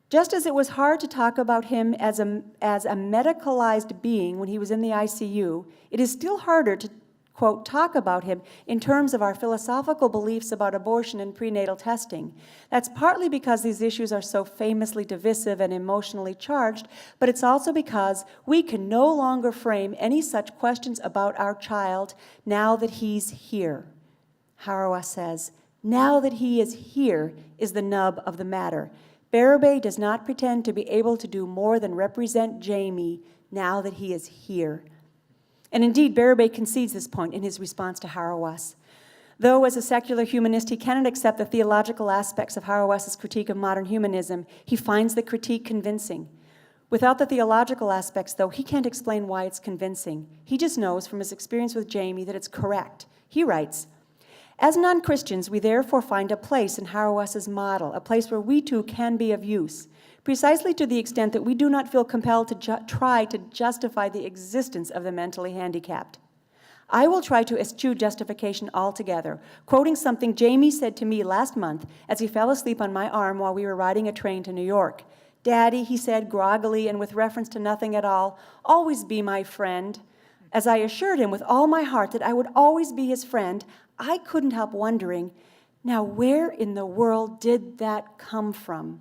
Just as it was hard to talk about him as a medicalized being when he was in the ICU, it is still harder to, quote, talk about him in terms of our philosophical beliefs about abortion and prenatal testing. That's partly because these issues are so famously divisive and emotionally charged, but it's also because we can no longer frame any such questions about our child now that he's here. Hauerwas says, now that he is here is the nub of the matter. Bérubé does not pretend to be able to do more than represent Jamie now that he is here. And indeed, Bérubé concedes this point in his response to Hauerwas. Though as a secular humanist he cannot accept the theological aspects of Hauerwas's critique of modern humanism, he finds the critique convincing. Without the theological aspects, though, he can't explain why it's convincing. He just knows from his experience with Jamie that it's correct. He writes, as non-Christians, we therefore find a place in Hauerwas's model, a place where we too can be of use, precisely to the extent that we do not feel compelled to try to justify the existence of the mentally handicapped. I will try to eschew justification altogether, quoting something Jamie said to me last month as he fell asleep on my arm while we were riding a train to New York. Daddy, he said groggily and with reference to nothing at all, always be my friend. As I assured him with all my heart that I would always be his friend, I couldn't help wondering, now where in the world did that come from?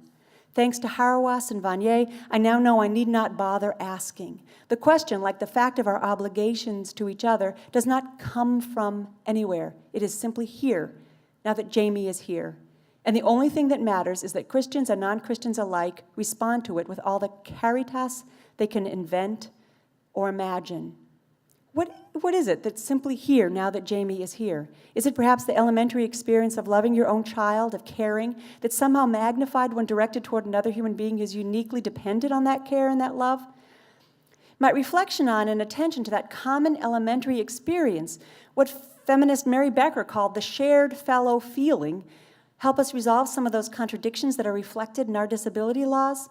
Thanks to Hauerwas and Vanier, I now know I need not bother asking. The question, like the fact of our obligations to each other, does not come from anywhere. It is simply here, now that Jamie is here. And the only thing that matters is that Christians and non-Christians alike respond to it with all the caritas they can invent or imagine. What is it that's simply here now that Jamie is here? Is it perhaps the elementary experience of loving your own child, of caring, that's somehow magnified when directed toward another human being who's uniquely dependent on that care and that love? My reflection on and attention to that common elementary experience, what feminist Mary Becker called the shared fellow feeling, help us resolve some of those contradictions that are reflected in our disability laws?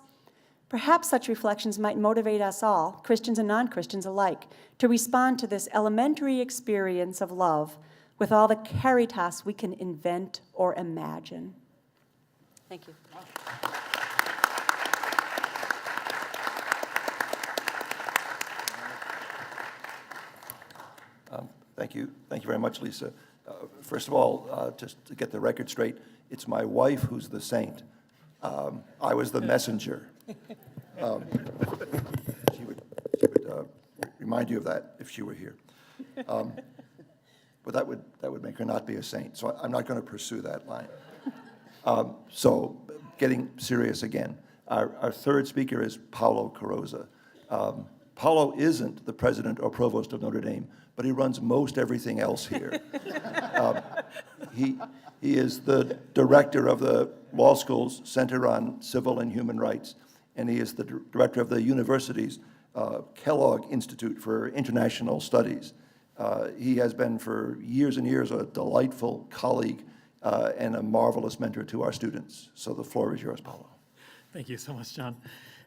Perhaps such reflections might motivate us all, Christians and non-Christians alike, to respond to this elementary experience of love with all the caritas we can invent or imagine. Thank you. Thank you. Thank you very much, Lisa. First of all, just to get the record straight, it's my wife who's the saint. I was the messenger. She would remind you of that if she were here. But that would make her not be a saint, so I'm not going to pursue that line. So getting serious again, our third speaker is Paolo Carozza. Paolo isn't the president or provost of Notre Dame, but he runs most everything else here. He is the director of the law school's Center on Civil and Human Rights, and he is the director of the university's Kellogg Institute for International Studies. He has been for years and years a delightful colleague and a marvelous mentor to our students. So the floor is yours, Paolo. Thank you so much, John.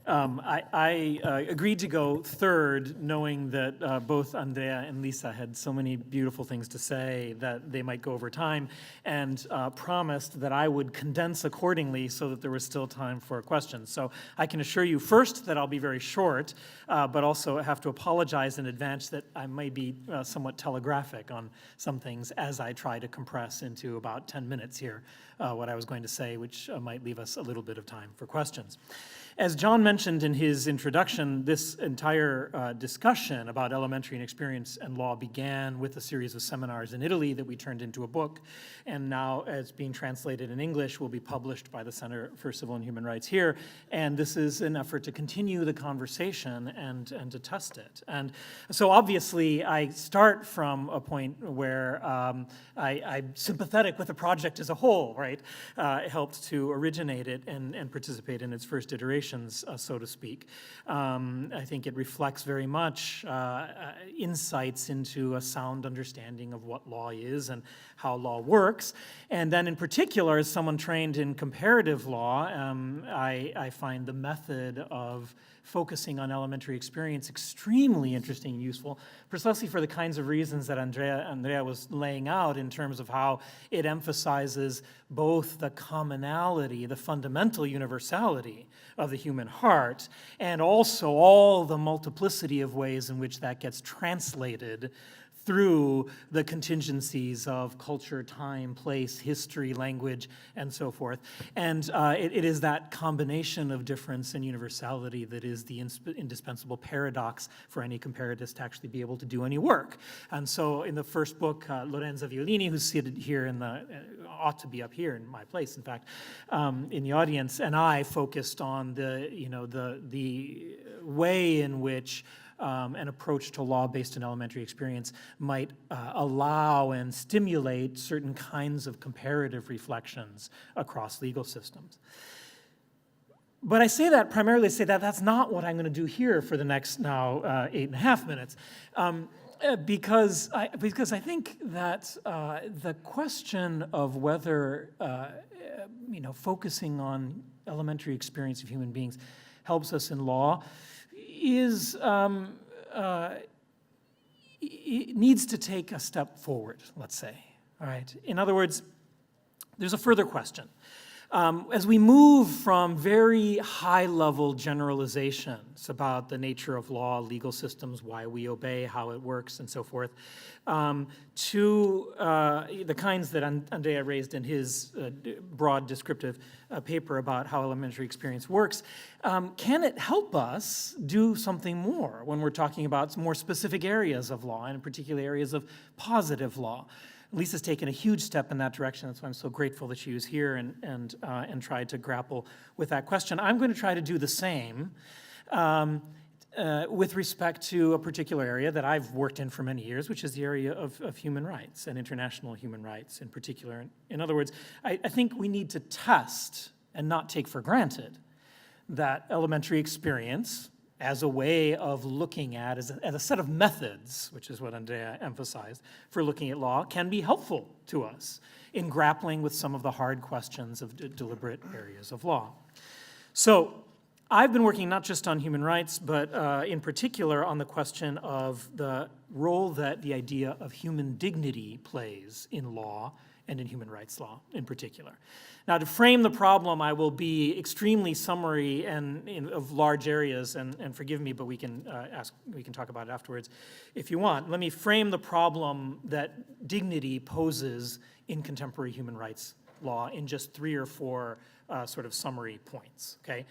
I agreed to go third, knowing that both Andrea and Lisa had so many beautiful things to say that they might go over time, and promised that I would condense accordingly so that there was still time for questions. So I can assure you first that I'll be very short, but also have to apologize in advance that I may be somewhat telegraphic on some things as I try to compress into about 10 minutes here what I was going to say, which might leave us a little bit of time for questions. As John mentioned in his introduction, this entire discussion about elementary and experience and law began with a series of seminars in Italy that we turned into a book, and now, as being translated in English, will be published by the Center for Civil and Human Rights here. And this is an effort to continue the conversation and to test it. And so obviously, I start from a point where I'm sympathetic with the project as a whole, right? Helped to originate it and participate in its first iteration, so to speak. I think it reflects very much insights into a sound understanding of what law is and how law works. And then in particular, as someone trained in comparative law, I find the method of focusing on elementary experience extremely interesting and useful, precisely for the kinds of reasons that Andrea was laying out in terms of how it emphasizes both the commonality, the fundamental universality of the human heart, and also all the multiplicity of ways in which that gets translated through the contingencies of culture, time, place, history, language, and so forth. And it is that combination of difference and universality that is the indispensable paradox for any comparatist to actually be able to do any work. And so in the first book, Lorenza Violini, who's seated here in the, ought to be up here in my place, in fact, in the audience, and I focused on the way in which an approach to law based on elementary experience might allow and stimulate certain kinds of comparative reflections across legal systems. But I say that primarily to say that that's not what I'm going to do here for the next now 8.5 minutes. Because I think that the question of whether focusing on elementary experience of human beings helps us in law is it needs to take a step forward, let's say. All right. In other words, there's a further question. As we move from very high-level generalizations about the nature of law, legal systems, why we obey, how it works, and so forth, to the kinds that Andrea raised in his broad descriptive paper about how elementary experience works, can it help us do something more when we're talking about more specific areas of law, and in particular areas of positive law? Lisa's taken a huge step in that direction. That's why I'm so grateful that she was here and tried to grapple with that question. I'm going to try to do the same with respect to a particular area that I've worked in for many years, which is the area of human rights and international human rights in particular. In other words, I think we need to test and not take for granted that elementary experience as a way of looking at, as a set of methods, which is what Andrea emphasized, for looking at law, can be helpful to us in grappling with some of the hard questions of deliberate areas of law. So I've been working not just on human rights, but in particular on the question of the role that the idea of human dignity plays in law and in human rights law in particular. Now, to frame the problem, I will be extremely summary and of large areas, and forgive me, but we can talk about it afterwards if you want. Let me frame the problem that dignity poses in contemporary human rights law in just 3 or 4 sort of summary points, okay?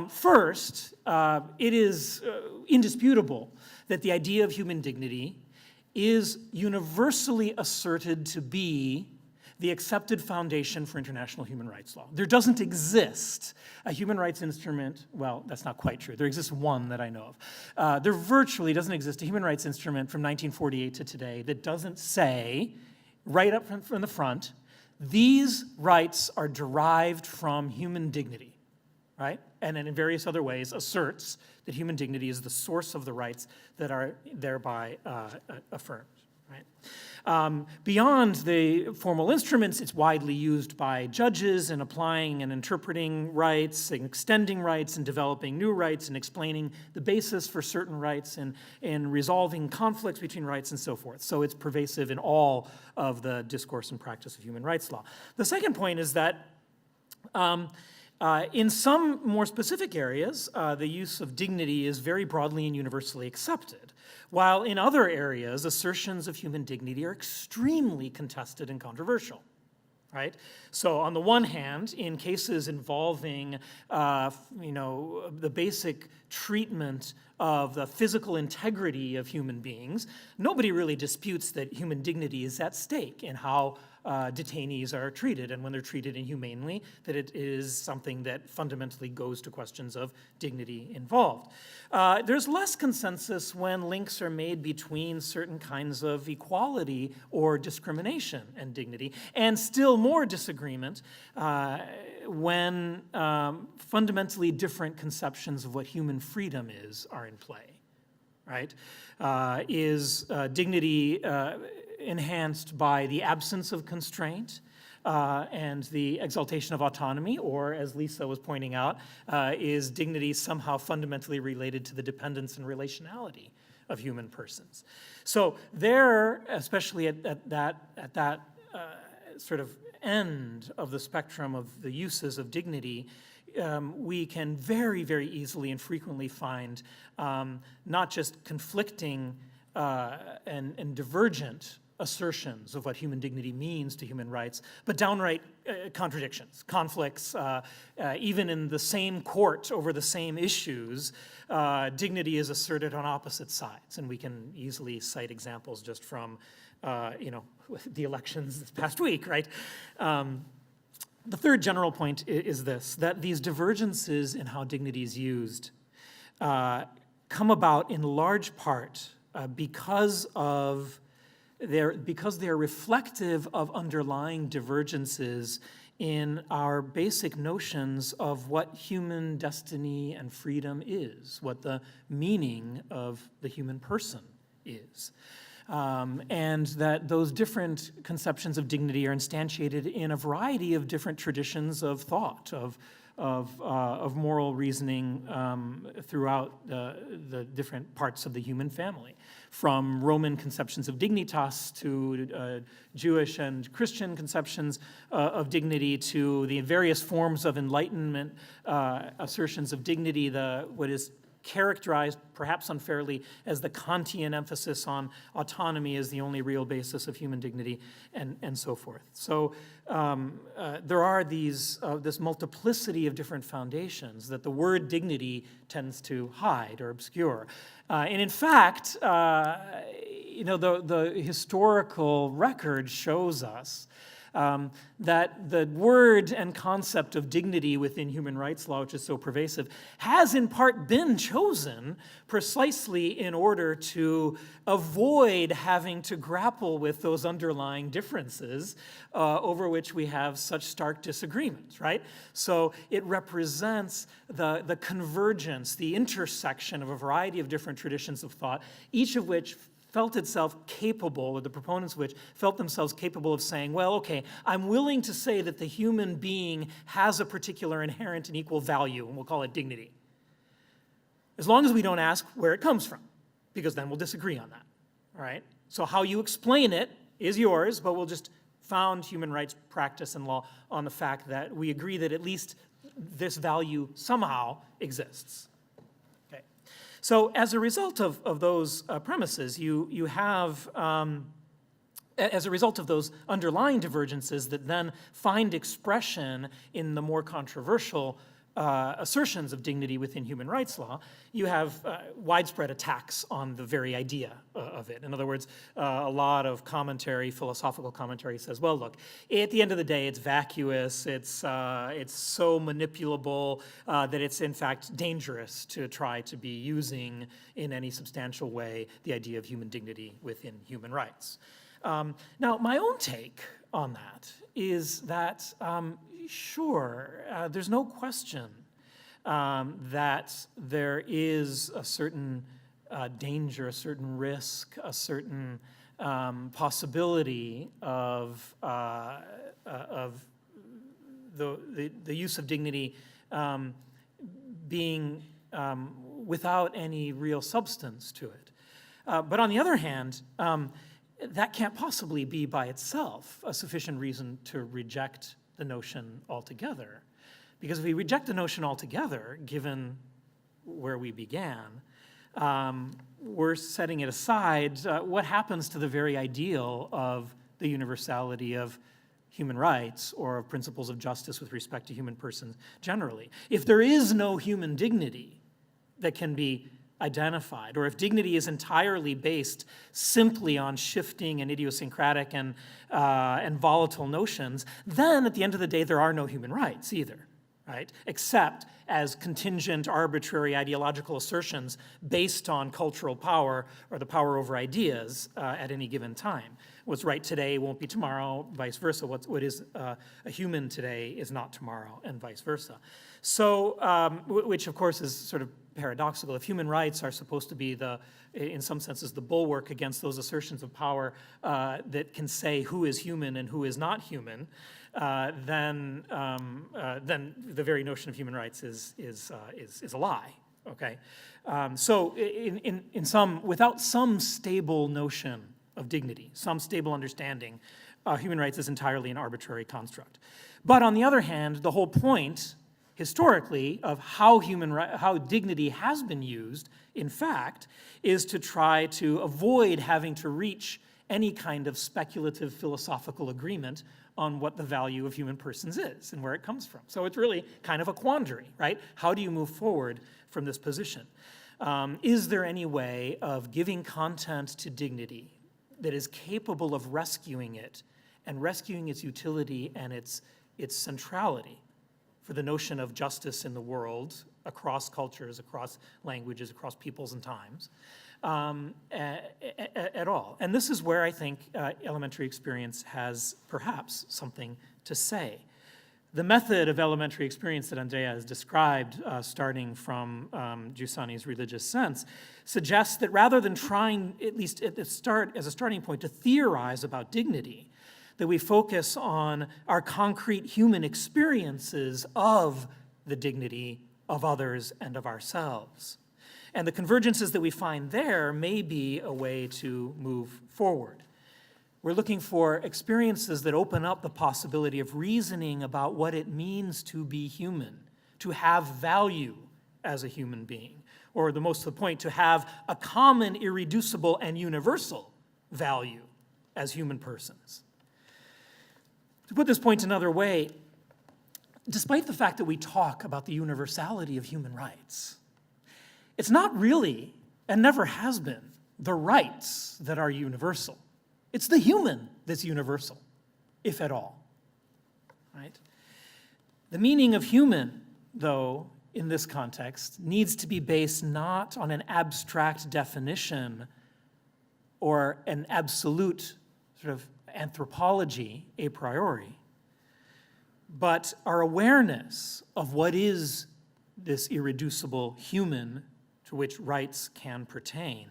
First, it is indisputable that the idea of human dignity is universally asserted to be the accepted foundation for international human rights law. There doesn't exist a human rights instrument, well, that's not quite true. There exists one that I know of. There virtually doesn't exist a human rights instrument from 1948 to today that doesn't say, right up from the front, these rights are derived from human dignity, right? And then in various other ways asserts that human dignity is the source of the rights that are thereby affirmed. right? Beyond the formal instruments, it's widely used by judges in applying and interpreting rights, and extending rights, and developing new rights, and explaining the basis for certain rights, and resolving conflicts between rights, and so forth. So it's pervasive in all of the discourse and practice of human rights law. The second point is that in some more specific areas, the use of dignity is very broadly and universally accepted, while in other areas, assertions of human dignity are extremely contested and controversial, right? So on the one hand, in cases involving, the basic treatment of the physical integrity of human beings, nobody really disputes that human dignity is at stake in how detainees are treated, and when they're treated inhumanely, that it is something that fundamentally goes to questions of dignity involved. There's less consensus when links are made between certain kinds of equality or discrimination and dignity, and still more disagreement when fundamentally different conceptions of what human freedom is are in play, right? Is dignity enhanced by the absence of constraint and the exaltation of autonomy, or, as Lisa was pointing out, is dignity somehow fundamentally related to the dependence and relationality of human persons? So there, especially at that sort of end of the spectrum of the uses of dignity, we can very, very easily and frequently find not just conflicting and divergent assertions of what human dignity means to human rights, but downright contradictions, conflicts, even in the same court over the same issues. Dignity is asserted on opposite sides, and we can easily cite examples just from, the elections this past week, right? The third general point is this, that these divergences in how dignity is used come about in large part because they're reflective of underlying divergences in our basic notions of what human destiny and freedom is, what the meaning of the human person is. And that those different conceptions of dignity are instantiated in a variety of different traditions of thought, of moral reasoning throughout the different parts of the human family, from Roman conceptions of dignitas to Jewish and Christian conceptions of dignity, to the various forms of Enlightenment assertions of dignity, what is characterized, perhaps unfairly, as the Kantian emphasis on autonomy as the only real basis of human dignity, and so forth. So there are this multiplicity of different foundations that the word dignity tends to hide or obscure. And in fact, the historical record shows us that the word and concept of dignity within human rights law, which is so pervasive, has in part been chosen precisely in order to avoid having to grapple with those underlying differences over which we have such stark disagreements, right? So it represents the convergence, the intersection of a variety of different traditions of thought, each of which felt itself capable, or the proponents of which felt themselves capable of saying, well, okay, I'm willing to say that the human being has a particular inherent and equal value, and we'll call it dignity, as long as we don't ask where it comes from, because then we'll disagree on that, all right? So how you explain it is yours, but we'll just found human rights practice and law on the fact that we agree that at least this value somehow exists. So as a result of those premises, you have, as a result of those underlying divergences that then find expression in the more controversial assertions of dignity within human rights law, you have widespread attacks on the very idea of it. In other words, a lot of commentary, philosophical commentary says, well, look, at the end of the day, it's vacuous, it's so manipulable that it's in fact dangerous to try to be using in any substantial way the idea of human dignity within human rights. Now, my own take on that is that sure, there's no question that there is a certain danger, a certain risk, a certain possibility of the use of dignity being without any real substance to it. But on the other hand, that can't possibly be by itself a sufficient reason to reject the notion altogether. Because if we reject the notion altogether, given where we began, we're setting it aside. What happens to the very ideal of the universality of human rights or of principles of justice with respect to human persons generally? If there is no human dignity that can be identified, or if dignity is entirely based simply on shifting and idiosyncratic and volatile notions, then at the end of the day, there are no human rights either, right? Except as contingent, arbitrary ideological assertions based on cultural power or the power over ideas at any given time. What's right today won't be tomorrow, vice versa. What is a human today is not tomorrow, and vice versa. So, which of course is sort of paradoxical. If human rights are supposed to be in some senses, the bulwark against those assertions of power that can say who is human and who is not human, then the very notion of human rights is a lie. Okay, so without some stable notion of dignity, some stable understanding, human rights is entirely an arbitrary construct. But on the other hand, the whole point historically of how dignity has been used, in fact, is to try to avoid having to reach any kind of speculative philosophical agreement on what the value of human persons is and where it comes from. So it's really kind of a quandary, right? How do you move forward from this position? Is there any way of giving content to dignity that is capable of rescuing it and rescuing its utility and its centrality for the notion of justice in the world across cultures, across languages, across peoples and times, at all? And this is where I think elementary experience has perhaps something to say. The method of elementary experience that Andrea has described, starting from Giussani's religious sense, suggests that rather than trying, at least at the start, as a starting point, to theorize about dignity, that we focus on our concrete human experiences of the dignity of others and of ourselves. And the convergences that we find there may be a way to move forward. We're looking for experiences that open up the possibility of reasoning about what it means to be human, to have value as a human being, or the most to the point, to have a common, irreducible, and universal value as human persons. To put this point another way, despite the fact that we talk about the universality of human rights, it's not really, and never has been, the rights that are universal. It's the human that's universal, if at all, right? The meaning of human, though, in this context, needs to be based not on an abstract definition or an absolute sort of anthropology a priori, but our awareness of what is this irreducible human to which rights can pertain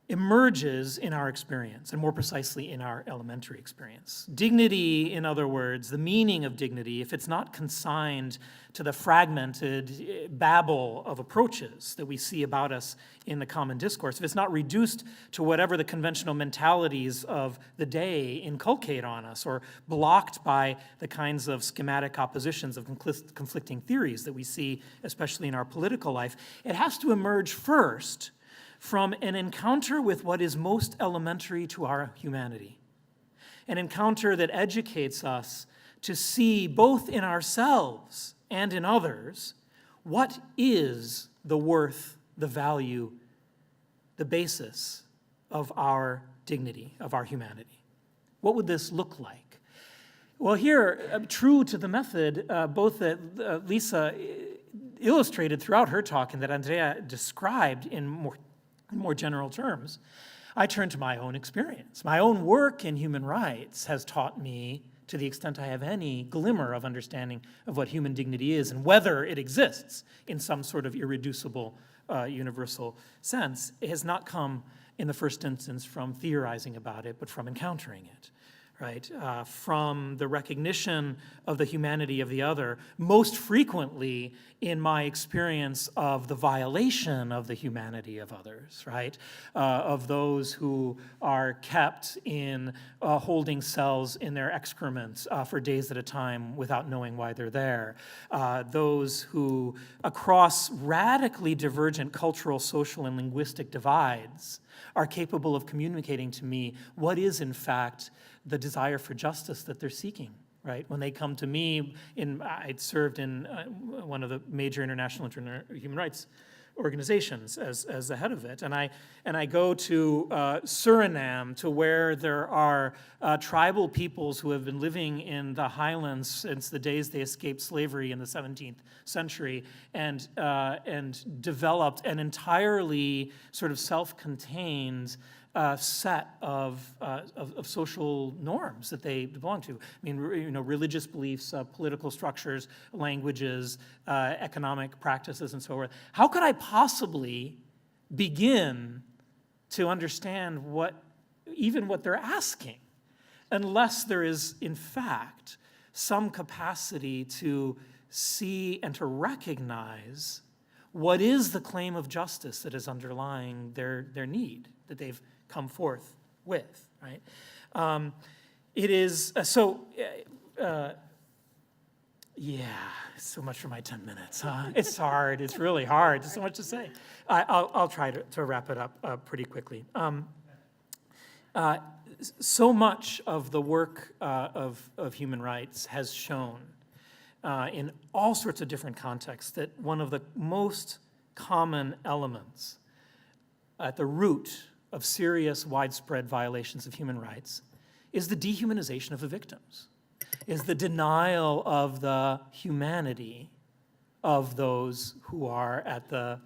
emerges in our experience, and more precisely in our elementary experience. Dignity, in other words, the meaning of dignity, if it's not consigned to the fragmented babble of approaches that we see about us in the common discourse, if it's not reduced to whatever the conventional mentalities of the day inculcate on us, or blocked by the kinds of schematic oppositions of conflicting theories that we see, especially in our political life, it has to emerge first from an encounter with what is most elementary to our humanity, an encounter that educates us to see both in ourselves and in others what is the worth, the value, the basis of our dignity, of our humanity. What would this look like? Well, here, true to the method, both that Lisa illustrated throughout her talk and that Andrea described in more general terms, I turn to my own experience. My own work in human rights has taught me, to the extent I have any glimmer of understanding of what human dignity is and whether it exists in some sort of irreducible, universal sense, it has not come in the first instance from theorizing about it, but from encountering it, right? From the recognition of the humanity of the other, most frequently in my experience of the violation of the humanity of others, right? Of those who are kept in holding cells in their excrements for days at a time without knowing why they're there. Those who, across radically divergent cultural, social, and linguistic divides, are capable of communicating to me what is, in fact, the desire for justice that they're seeking, right? When they come to me, I'd served in one of the major international human rights organizations as the head of it, and I go to Suriname, to where there are tribal peoples who have been living in the highlands since the days they escaped slavery in the 17th century, and developed an entirely sort of self-contained set of social norms that they belong to. I mean, religious beliefs, political structures, languages, economic practices, and so forth. How could I possibly begin to understand even what they're asking, unless there is, in fact, some capacity to see and to recognize what is the claim of justice that is underlying their need that they've come forth with, right? It is, yeah, so much for my 10 minutes, huh? It's hard, it's really hard, there's so much to say. I'll try to wrap it up pretty quickly. So much of the work of human rights has shown in all sorts of different contexts that one of the most common elements at the root of serious, widespread violations of human rights is the dehumanization of the victims, is the denial of the humanity of those who are at the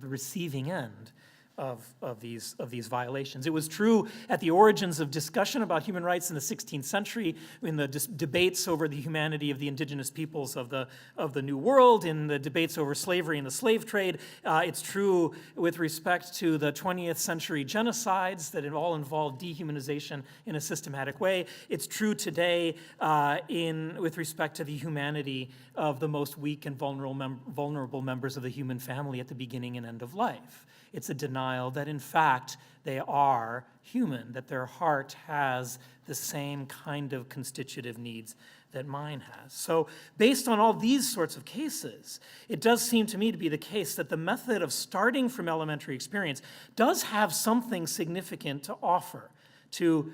receiving end of these violations. It was true at the origins of discussion about human rights in the 16th century, in the debates over the humanity of the indigenous peoples of the New World, in the debates over slavery and the slave trade. It's true with respect to the 20th century genocides that all involved dehumanization in a systematic way. It's true today with respect to the humanity of the most weak and vulnerable members of the human family at the beginning and end of life. It's a denial that, in fact, they are human, that their heart has the same kind of constitutive needs that mine has. So based on all these sorts of cases, it does seem to me to be the case that the method of starting from elementary experience does have something significant to offer to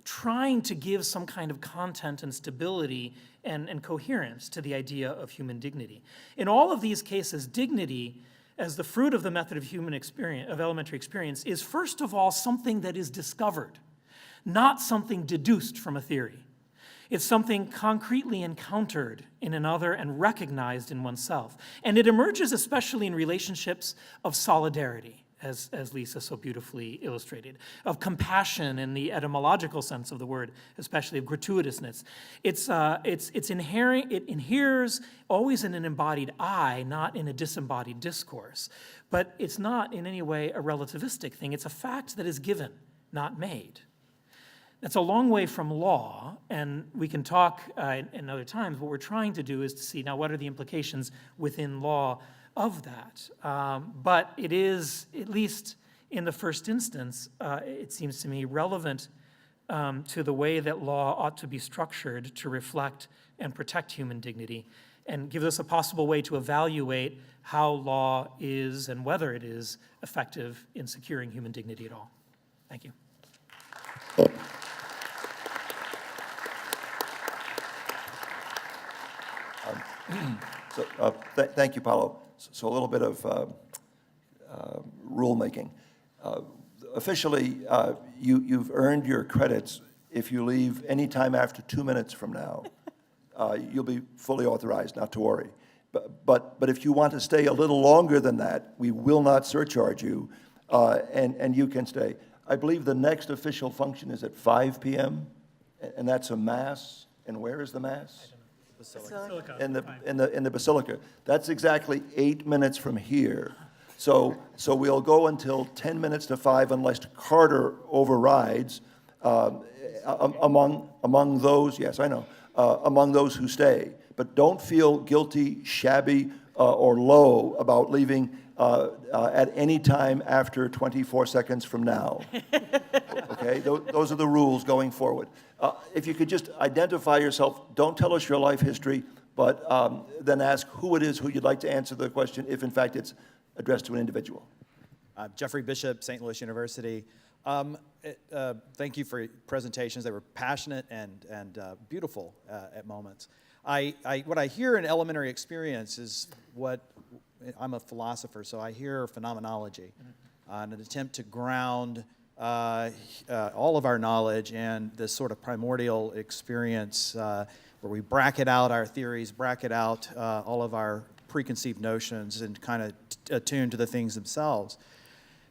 trying to give some kind of content and stability and coherence to the idea of human dignity. In all of these cases, dignity, as the fruit of the method of human experience, of elementary experience, is first of all something that is discovered, not something deduced from a theory. It's something concretely encountered in another and recognized in oneself. And it emerges especially in relationships of solidarity, as Lisa so beautifully illustrated, of compassion in the etymological sense of the word, especially of gratuitousness. It inheres always in an embodied I, not in a disembodied discourse. But it's not in any way a relativistic thing. It's a fact that is given, not made. That's a long way from law, and we can talk in other times. What we're trying to do is to see now what are the implications within law of that. But it is, at least in the first instance, it seems to me relevant to the way that law ought to be structured to reflect and protect human dignity, and gives us a possible way to evaluate how law is and whether it is effective in securing human dignity at all. Thank you. Thank you, Paolo. So a little bit of rulemaking. Officially, you've earned your credits. If you leave any time after 2 minutes from now, you'll be fully authorized, not to worry. But if you want to stay a little longer than that, we will not surcharge you, and you can stay. I believe the next official function is at 5 p.m., and that's a mass. And where is the mass? Basilica. In the Basilica. That's exactly 8 minutes from here. So we'll go until 10 minutes to 5 unless Carter overrides among those, yes, I know, among those who stay. But don't feel guilty, shabby, or low about leaving at any time after 24 seconds from now. Okay, those are the rules going forward. If you could just identify yourself, don't tell us your life history, but then ask who it is who you'd like to answer the question, if in fact it's addressed to an individual. Jeffrey Bishop, St. Louis University. Thank you for your presentations. They were passionate and beautiful at moments. What I hear in elementary experience is I'm a philosopher, so I hear phenomenology, an attempt to ground all of our knowledge and this sort of primordial experience where we bracket out our theories, bracket out all of our preconceived notions, and kind of attune to the things themselves.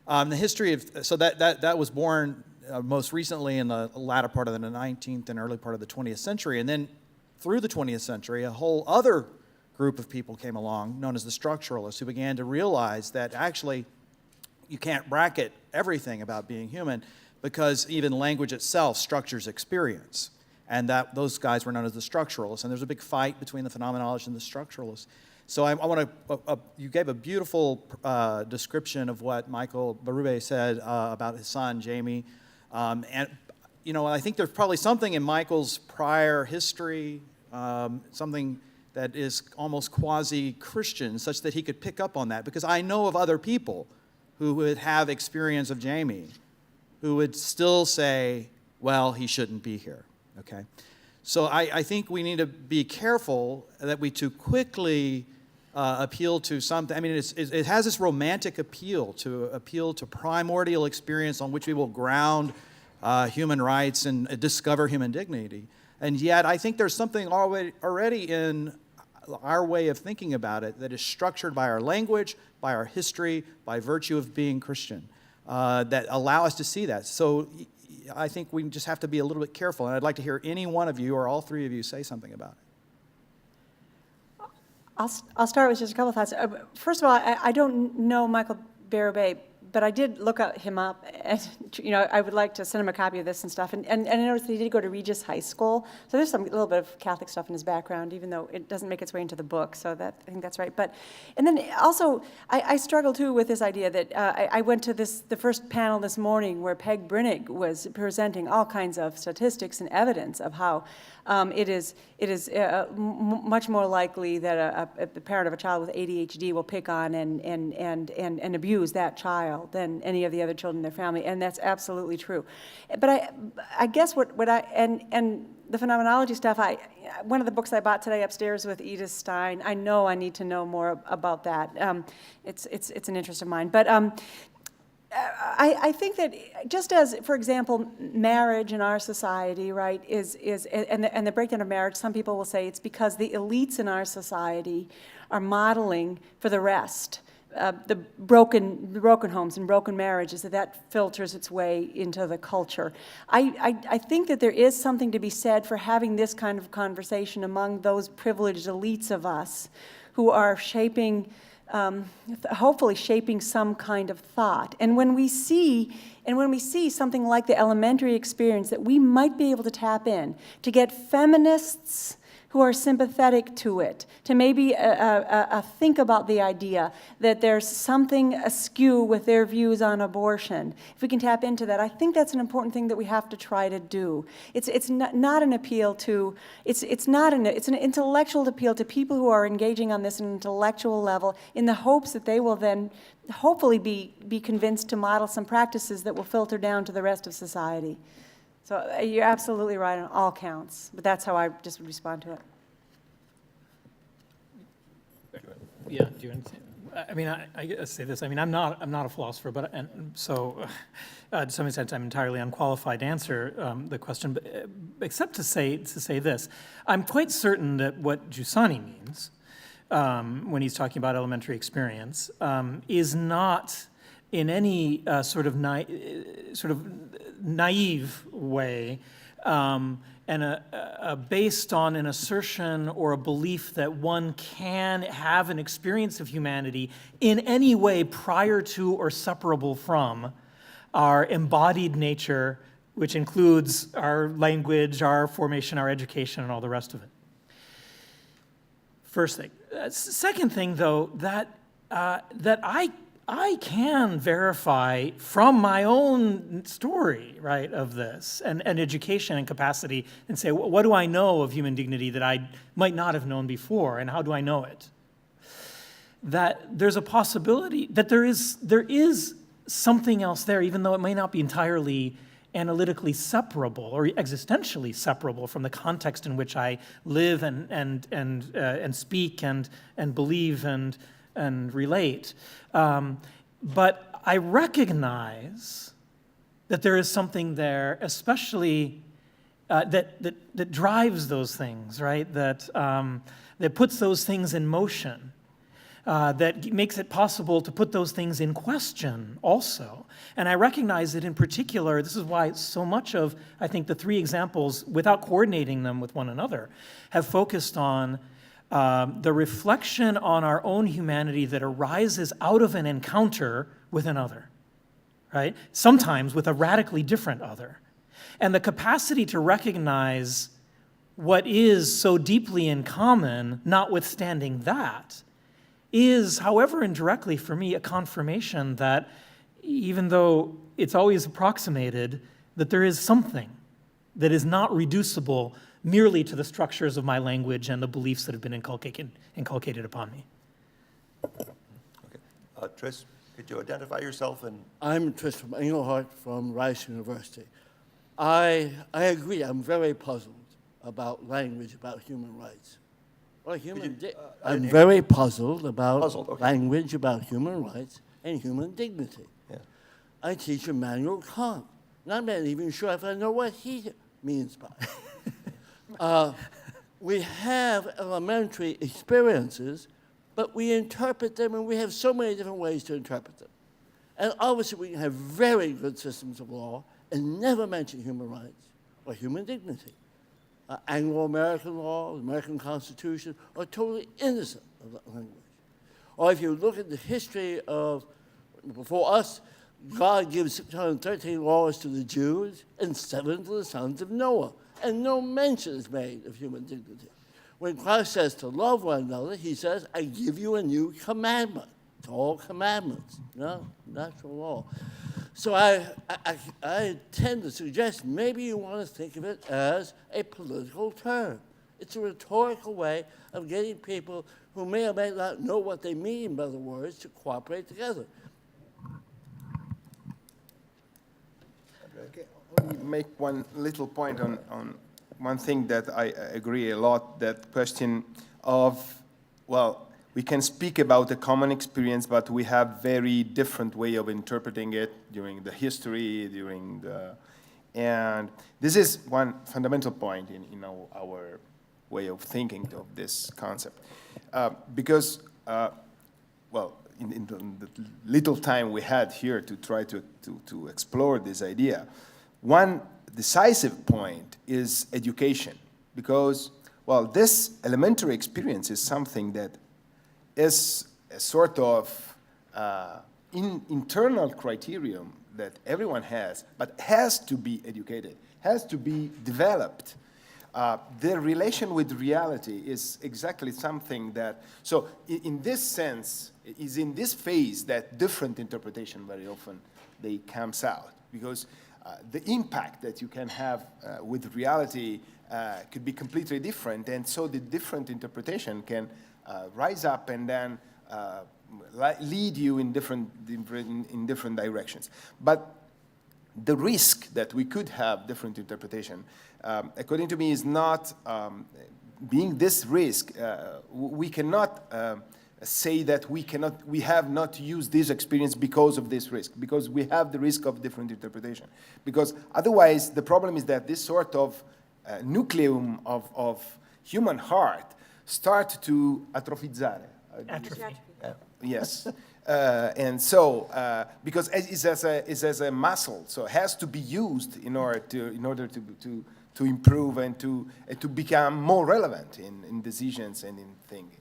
The history of, so that was born most recently in the latter part of the 19th and early part of the 20th century, and then through the 20th century, a whole other group of people came along, known as the structuralists, who began to realize that actually you can't bracket everything about being human because even language itself structures experience. And those guys were known as the structuralists. And there's a big fight between the phenomenologists and the structuralists. So I want to, you gave a beautiful description of what Michael Berube said about his son, Jamie. And, you know, I think there's probably something in Michael's prior history, something that is almost quasi-Christian, such that he could pick up on that. Because I know of other people who would have experience of Jamie, who would still say, well, he shouldn't be here, okay? So I think we need to be careful that we too quickly appeal to something. I mean, it has this romantic appeal to primordial experience on which we will ground human rights and discover human dignity. And yet, I think there's something already in our way of thinking about it that is structured by our language, by our history, by virtue of being Christian, that allow us to see that. So I think we just have to be a little bit careful, and I'd like to hear any one of you or all three of you say something about it. I'll start with just a couple of thoughts. First of all, I don't know Michael Berube, but I did look him up, and you know, I would like to send him a copy of this and stuff. And I noticed that he did go to Regis High School, so there's a little bit of Catholic stuff in his background, even though it doesn't make its way into the book. So I think that's right. But and then also, I struggle too with this idea that I went to the first panel this morning where Peg Brinnig was presenting all kinds of statistics and evidence of how it is much more likely that a parent of a child with ADHD will pick on and abuse that child than any of the other children in their family, and that's absolutely true. But I guess what and the phenomenology stuff, one of the books I bought today upstairs with Edith Stein, I know I need to know more about that. It's an interest of mine. But I think that just as, for example, marriage in our society, right, and the breakdown of marriage, some people will say it's because the elites in our society are modeling for the rest. The broken homes and broken marriages, that filters its way into the culture. I think that there is something to be said for having this kind of conversation among those privileged elites of us who are shaping, hopefully shaping some kind of thought. And when we see something like the elementary experience that we might be able to tap in, to get feminists who are sympathetic to it, to maybe think about the idea that there's something askew with their views on abortion. If we can tap into that, I think that's an important thing that we have to try to do. It's not an appeal to, it's an intellectual appeal to people who are engaging on this intellectual level in the hopes that they will then hopefully be convinced to model some practices that will filter down to the rest of society. So you're absolutely right on all counts, but that's how I just would respond to it. Yeah, do you want to say? I mean, I gotta say this. I mean, I'm not a philosopher, but so to some extent, I'm entirely unqualified to answer the question. But except to say this, I'm quite certain that what Giussani means when he's talking about elementary experience is not in any sort of naive way based on an assertion or a belief that one can have an experience of humanity in any way prior to or separable from our embodied nature, which includes our language, our formation, our education, and all the rest of it. First thing. Second thing, though, that I can verify from my own story, right, of this, and education and capacity, and say, what do I know of human dignity that I might not have known before, and how do I know it? That there's a possibility that there is something else there, even though it may not be entirely analytically separable or existentially separable from the context in which I live and speak and believe and relate. But I recognize that there is something there, especially that drives those things, right? That puts those things in motion. That makes it possible to put those things in question also. And I recognize that in particular, this is why so much of, I think, the three examples, without coordinating them with one another, have focused on the reflection on our own humanity that arises out of an encounter with another, right? Sometimes with a radically different other. And the capacity to recognize what is so deeply in common, notwithstanding that, is, however indirectly for me, a confirmation that even though it's always approximated, that there is something that is not reducible merely to the structures of my language and the beliefs that have been inculcated upon me. Okay. Tris, could you identify yourself? And I'm Tris from Englehart from Rice University. I agree. I'm very puzzled about language, about human rights. Well, I'm very puzzled about language, about human rights and human dignity. Yeah. I teach Immanuel Kant, and I'm not even sure if I know what he means by it. We have elementary experiences, but we interpret them, and we have so many different ways to interpret them. And obviously, we can have very good systems of law and never mention human rights or human dignity. Anglo-American law, the American Constitution, are totally innocent of that language. Or if you look at the history of, before us, God gives 613 laws to the Jews and 7 to the sons of Noah, and no mention is made of human dignity. When Christ says to love one another, he says, I give you a new commandment. It's all commandments, natural law. So I tend to suggest maybe you want to think of it as a political term. It's a rhetorical way of getting people who may or may not know what they mean by the words to cooperate together. Okay, let me make one little point on one thing that I agree a lot, that question of, well, we can speak about a common experience, but we have very different way of interpreting it during the history, and this is one fundamental point in our way of thinking of this concept. Because, well, in the little time we had here to try to explore this idea, one decisive point is education. Because, well, this elementary experience is something that is a sort of internal criterion that everyone has, but has to be educated, has to be developed. The relation with reality is exactly something that, so in this sense, is in this phase that different interpretation very often they comes out, because the impact that you can have with reality could be completely different, and so the different interpretation can rise up and then lead you in different directions. But the risk that we could have different interpretation, according to me, is not being this risk. We cannot say that we have not used this experience because of this risk, because we have the risk of different interpretation. Because otherwise, the problem is that this sort of nucleum of human heart start to atrophizzare. Atrophy. Yes. And so, because it's as a muscle, so it has to be used in order to improve and to become more relevant in decisions and in thinking.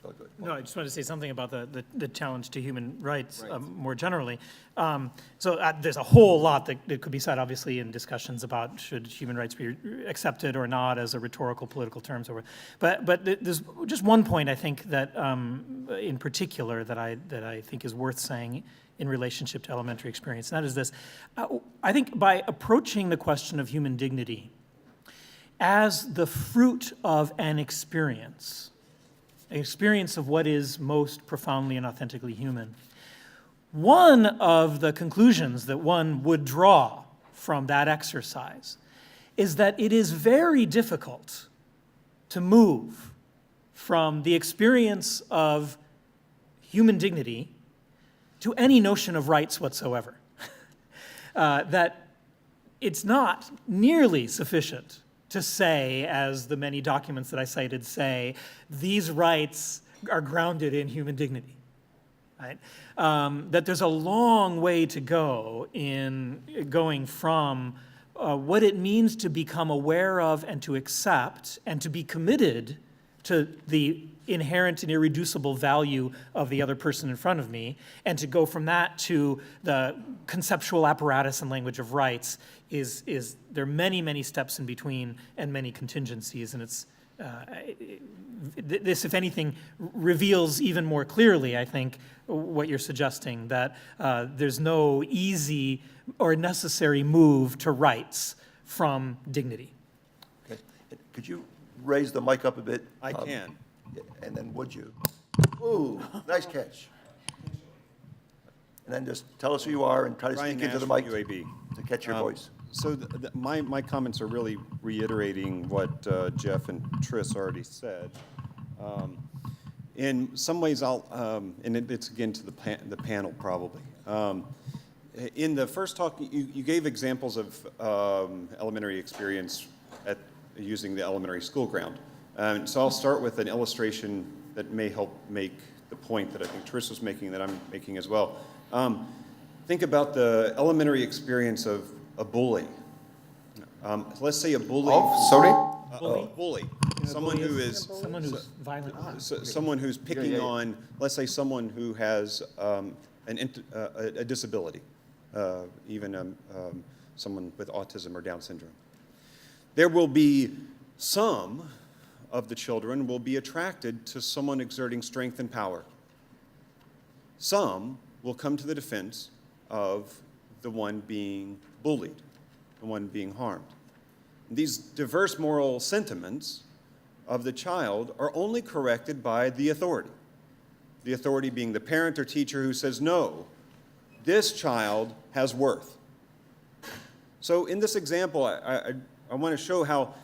Oh, good. No, I just wanted to say something about the challenge to human rights Right. more generally. There's a whole lot that could be said, obviously, in discussions about should human rights be accepted or not as a rhetorical political terms. But there's just one point I think that, in particular, that I think is worth saying in relationship to elementary experience, and that is this. I think by approaching the question of human dignity as the fruit of an experience of what is most profoundly and authentically human, one of the conclusions that one would draw from that exercise is that it is very difficult to move from the experience of human dignity to any notion of rights whatsoever. That it's not nearly sufficient to say, as the many documents that I cited say, these rights are grounded in human dignity, right? That there's a long way to go in going from what it means to become aware of and to accept and to be committed to the inherent and irreducible value of the other person in front of me, and to go from that to the conceptual apparatus and language of rights there are many, many steps in between and many contingencies, and it's this, if anything, reveals even more clearly, I think, what you're suggesting, that there's no easy or necessary move to rights from dignity. Okay. Could you raise the mic up a bit? I can. And then would you? Ooh, nice catch. And then just tell us who you are and try to Ryan speak into the Nash mic from UAB. to catch your voice. So my comments are really reiterating what Jeff and Tris already said. In some ways, and it's again to the panel probably. In the first talk, you gave examples of elementary experience using the elementary school ground. So I'll start with an illustration that may help make the point that I think Tris was making, that I'm making as well. Think about the elementary experience of a bully. Let's say a bully. Sorry? A bully. Someone who is. Someone who's violent. Someone who's picking on, let's say, someone who has a disability, even someone with autism or Down syndrome. There will be some of the children will be attracted to someone exerting strength and power. Some will come to the defense of the one being bullied, the one being harmed. These diverse moral sentiments of the child are only corrected by the authority being the parent or teacher who says, no, this child has worth. So in this example, I want to show how,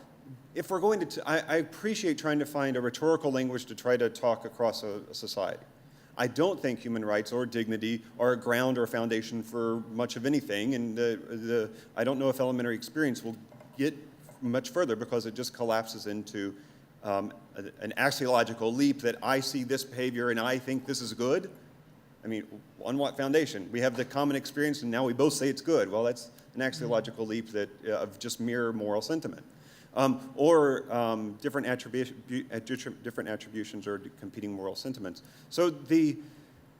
if we're going to, I appreciate trying to find a rhetorical language to try to talk across a society. I don't think human rights or dignity are a ground or a foundation for much of anything, and I don't know if elementary experience will get much further because it just collapses into an axiological leap that I see this behavior and I think this is good. I mean, on what foundation? We have the common experience and now we both say it's good. Well, that's an axiological leap that of just mere moral sentiment. Or different attributions or competing moral sentiments. So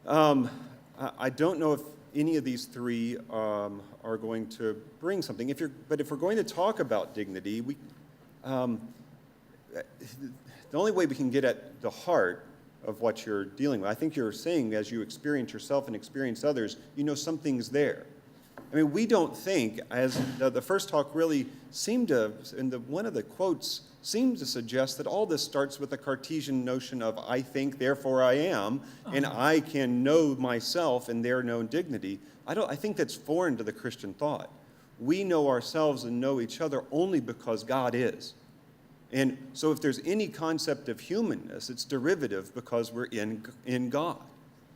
I don't know if any of these three are going to bring something. But if we're going to talk about dignity, the only way we can get at the heart of what you're dealing with, I think you're saying as you experience yourself and experience others, you know something's there. I mean, we don't think, as the first talk really seemed to, and one of the quotes seemed to suggest that all this starts with a Cartesian notion of I think, therefore I am, and I can know myself and their known dignity. I think that's foreign to the Christian thought. We know ourselves and know each other only because God is. And so if there's any concept of humanness, it's derivative because we're in God.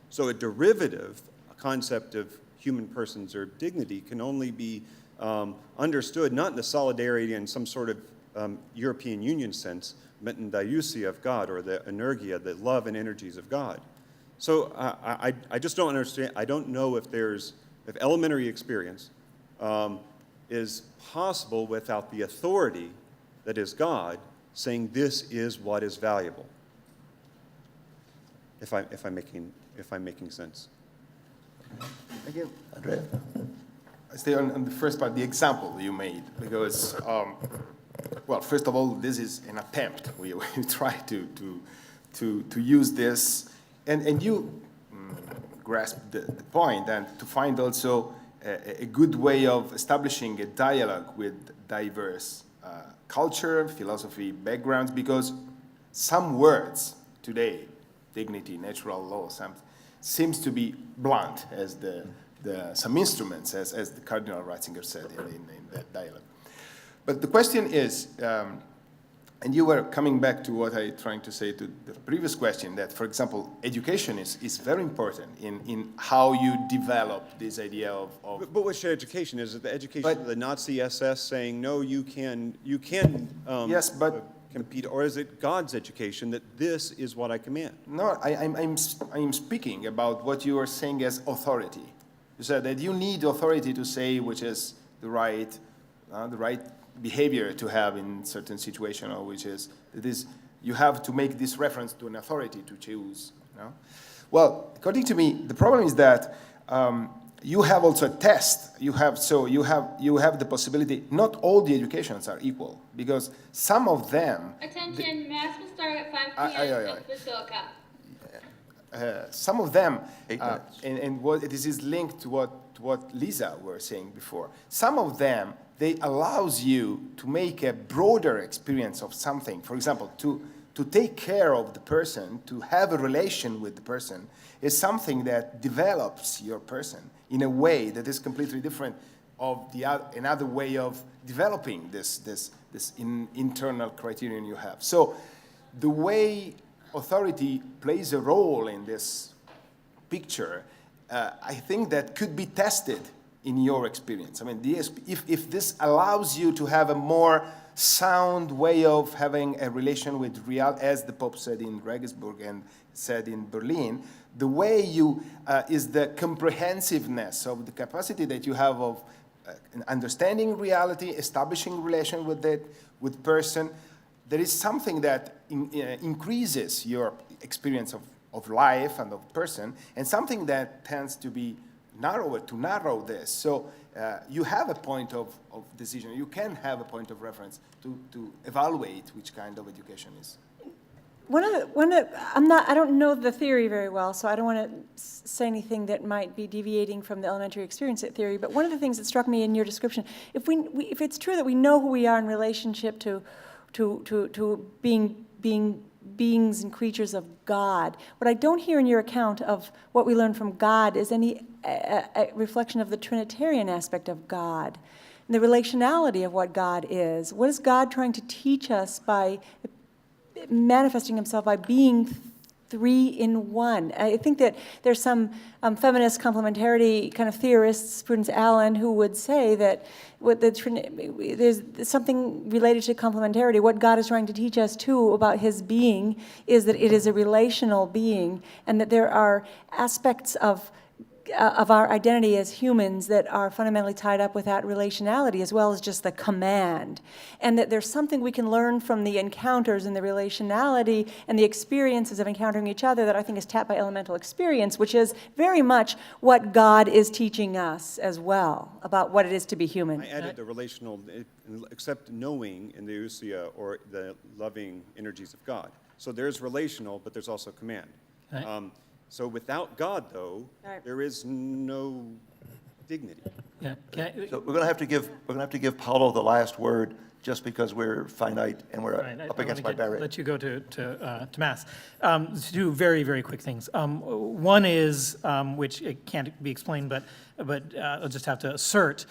So a derivative concept of human persons or dignity can only be understood not in the solidarity and some sort of European Union sense, but in the iousia of God or the energia, the love and energies of God. So I just don't understand. I don't know if elementary experience is possible without the authority that is God saying this is what is valuable. If I'm making sense. Again, Andrea? I stay on the first part, the example you made, because, well, first of all, this is an attempt. We try to use this, and you grasp the point, and to find also a good way of establishing a dialogue with diverse culture, philosophy, backgrounds, because some words today, dignity, natural law, seems to be blunt as some instruments, as the Cardinal Ratzinger said in that dialogue. But the question is, and you were coming back to what I trying to say to the previous question, that, for example, education is very important in how you develop this idea of But which education? Is it the education of the Nazi SS saying, no, you can yes, but compete, or is it God's education that this is what I command? no, I'm speaking about what you are saying as authority. You said that you need authority to say which is the right behavior to have in certain situation, or which is you have to make this reference to an authority to choose. No? Well, according to me, the problem is that you have also a test. You have the possibility. Not all the educations are equal, because some of them. Attention, mass will start at 5 p.m. at Basilica. Some of them, 8 minutes. and this is linked to what Lisa were saying before. Some of them, they allows you to make a broader experience of something. For example, to take care of the person, to have a relation with the person, is something that develops your person in a way that is completely different of another way of developing this internal criterion you have. So the way authority plays a role in this picture, I think that could be tested in your experience. I mean, if this allows you to have a more sound way of having a relation with real, as the Pope said in Regensburg and said in Berlin, the way is the comprehensiveness of the capacity that you have of understanding reality, establishing relation with person. There is something that increases your experience of life and of person, and something that tends to be narrow this. So you have a point of decision. You can have a point of reference to evaluate which kind of education is. I don't know the theory very well, so I don't want to say anything that might be deviating from the elementary experience theory, but one of the things that struck me in your description, if it's true that we know who we are in relationship to being beings and creatures of God, what I don't hear in your account of what we learn from God is any a reflection of the Trinitarian aspect of God, and the relationality of what God is. What is God trying to teach us by manifesting himself by being three in one? I think that there's some feminist complementarity kind of theorists, Prudence Allen, who would say that there's something related to complementarity. What God is trying to teach us, too, about his being is that it is a relational being, and that there are aspects of our identity as humans that are fundamentally tied up with that relationality as well as just the command. And that there's something we can learn from the encounters and the relationality and the experiences of encountering each other that I think is tapped by elemental experience, which is very much what God is teaching us as well about what it is to be human. I added the relational, except knowing in the ousia, or the loving energies of God. So there's relational, but there's also command. Right. So without God, though, Right. there is no dignity. Yeah. So we're going to have to give Paolo the last word, just because we're finite and we're Right, up against my barrier. Let you go to Mass. Two very, very quick things. One is, which it can't be explained, but I'll just have to assert,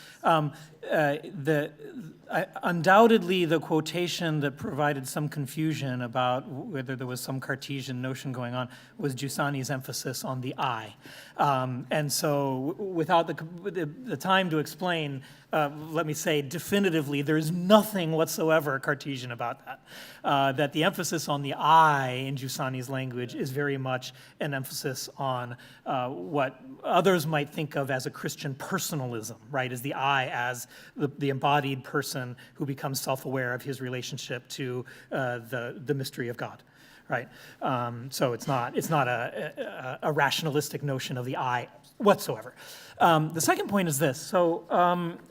undoubtedly the quotation that provided some confusion about whether there was some Cartesian notion going on was Giussani's emphasis on the I. And so without the time to explain, let me say definitively, there's nothing whatsoever Cartesian about that. That the emphasis on the I in Giussani's language is very much an emphasis on what others might think of as a Christian personalism, right? Is the I as the embodied person who becomes self-aware of his relationship to the mystery of God, right? So it's not a rationalistic notion of the I whatsoever. The second point is this. So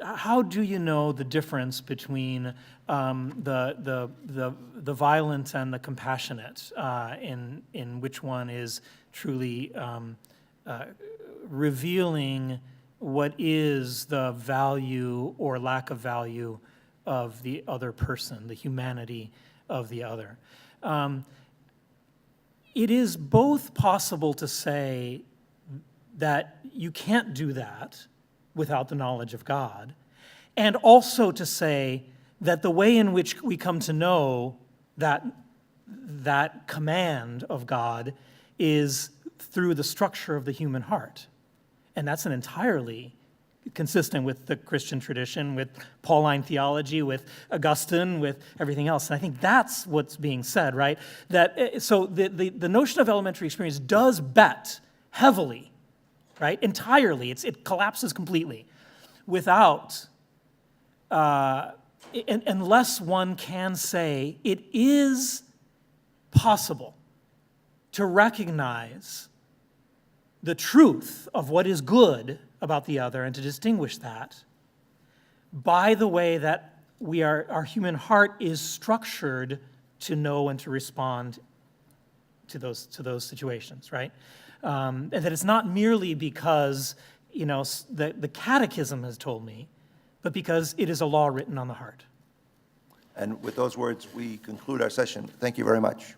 how do you know the difference between the violent and the compassionate, in which one is truly revealing what is the value or lack of value of the other person, the humanity of the other? It is both possible to say that you can't do that without the knowledge of God, and also to say that the way in which we come to know that command of God is through the structure of the human heart. And that's an entirely consistent with the Christian tradition, with Pauline theology, with Augustine, with everything else. And I think that's what's being said, right? That so the notion of elementary experience does bet heavily, right? Entirely. It collapses completely without, unless one can say it is possible to recognize the truth of what is good about the other and to distinguish that by the way that our human heart is structured to know and to respond to those situations, right? And that it's not merely because, the catechism has told me, but because it is a law written on the heart. And with those words, we conclude our session. Thank you very much.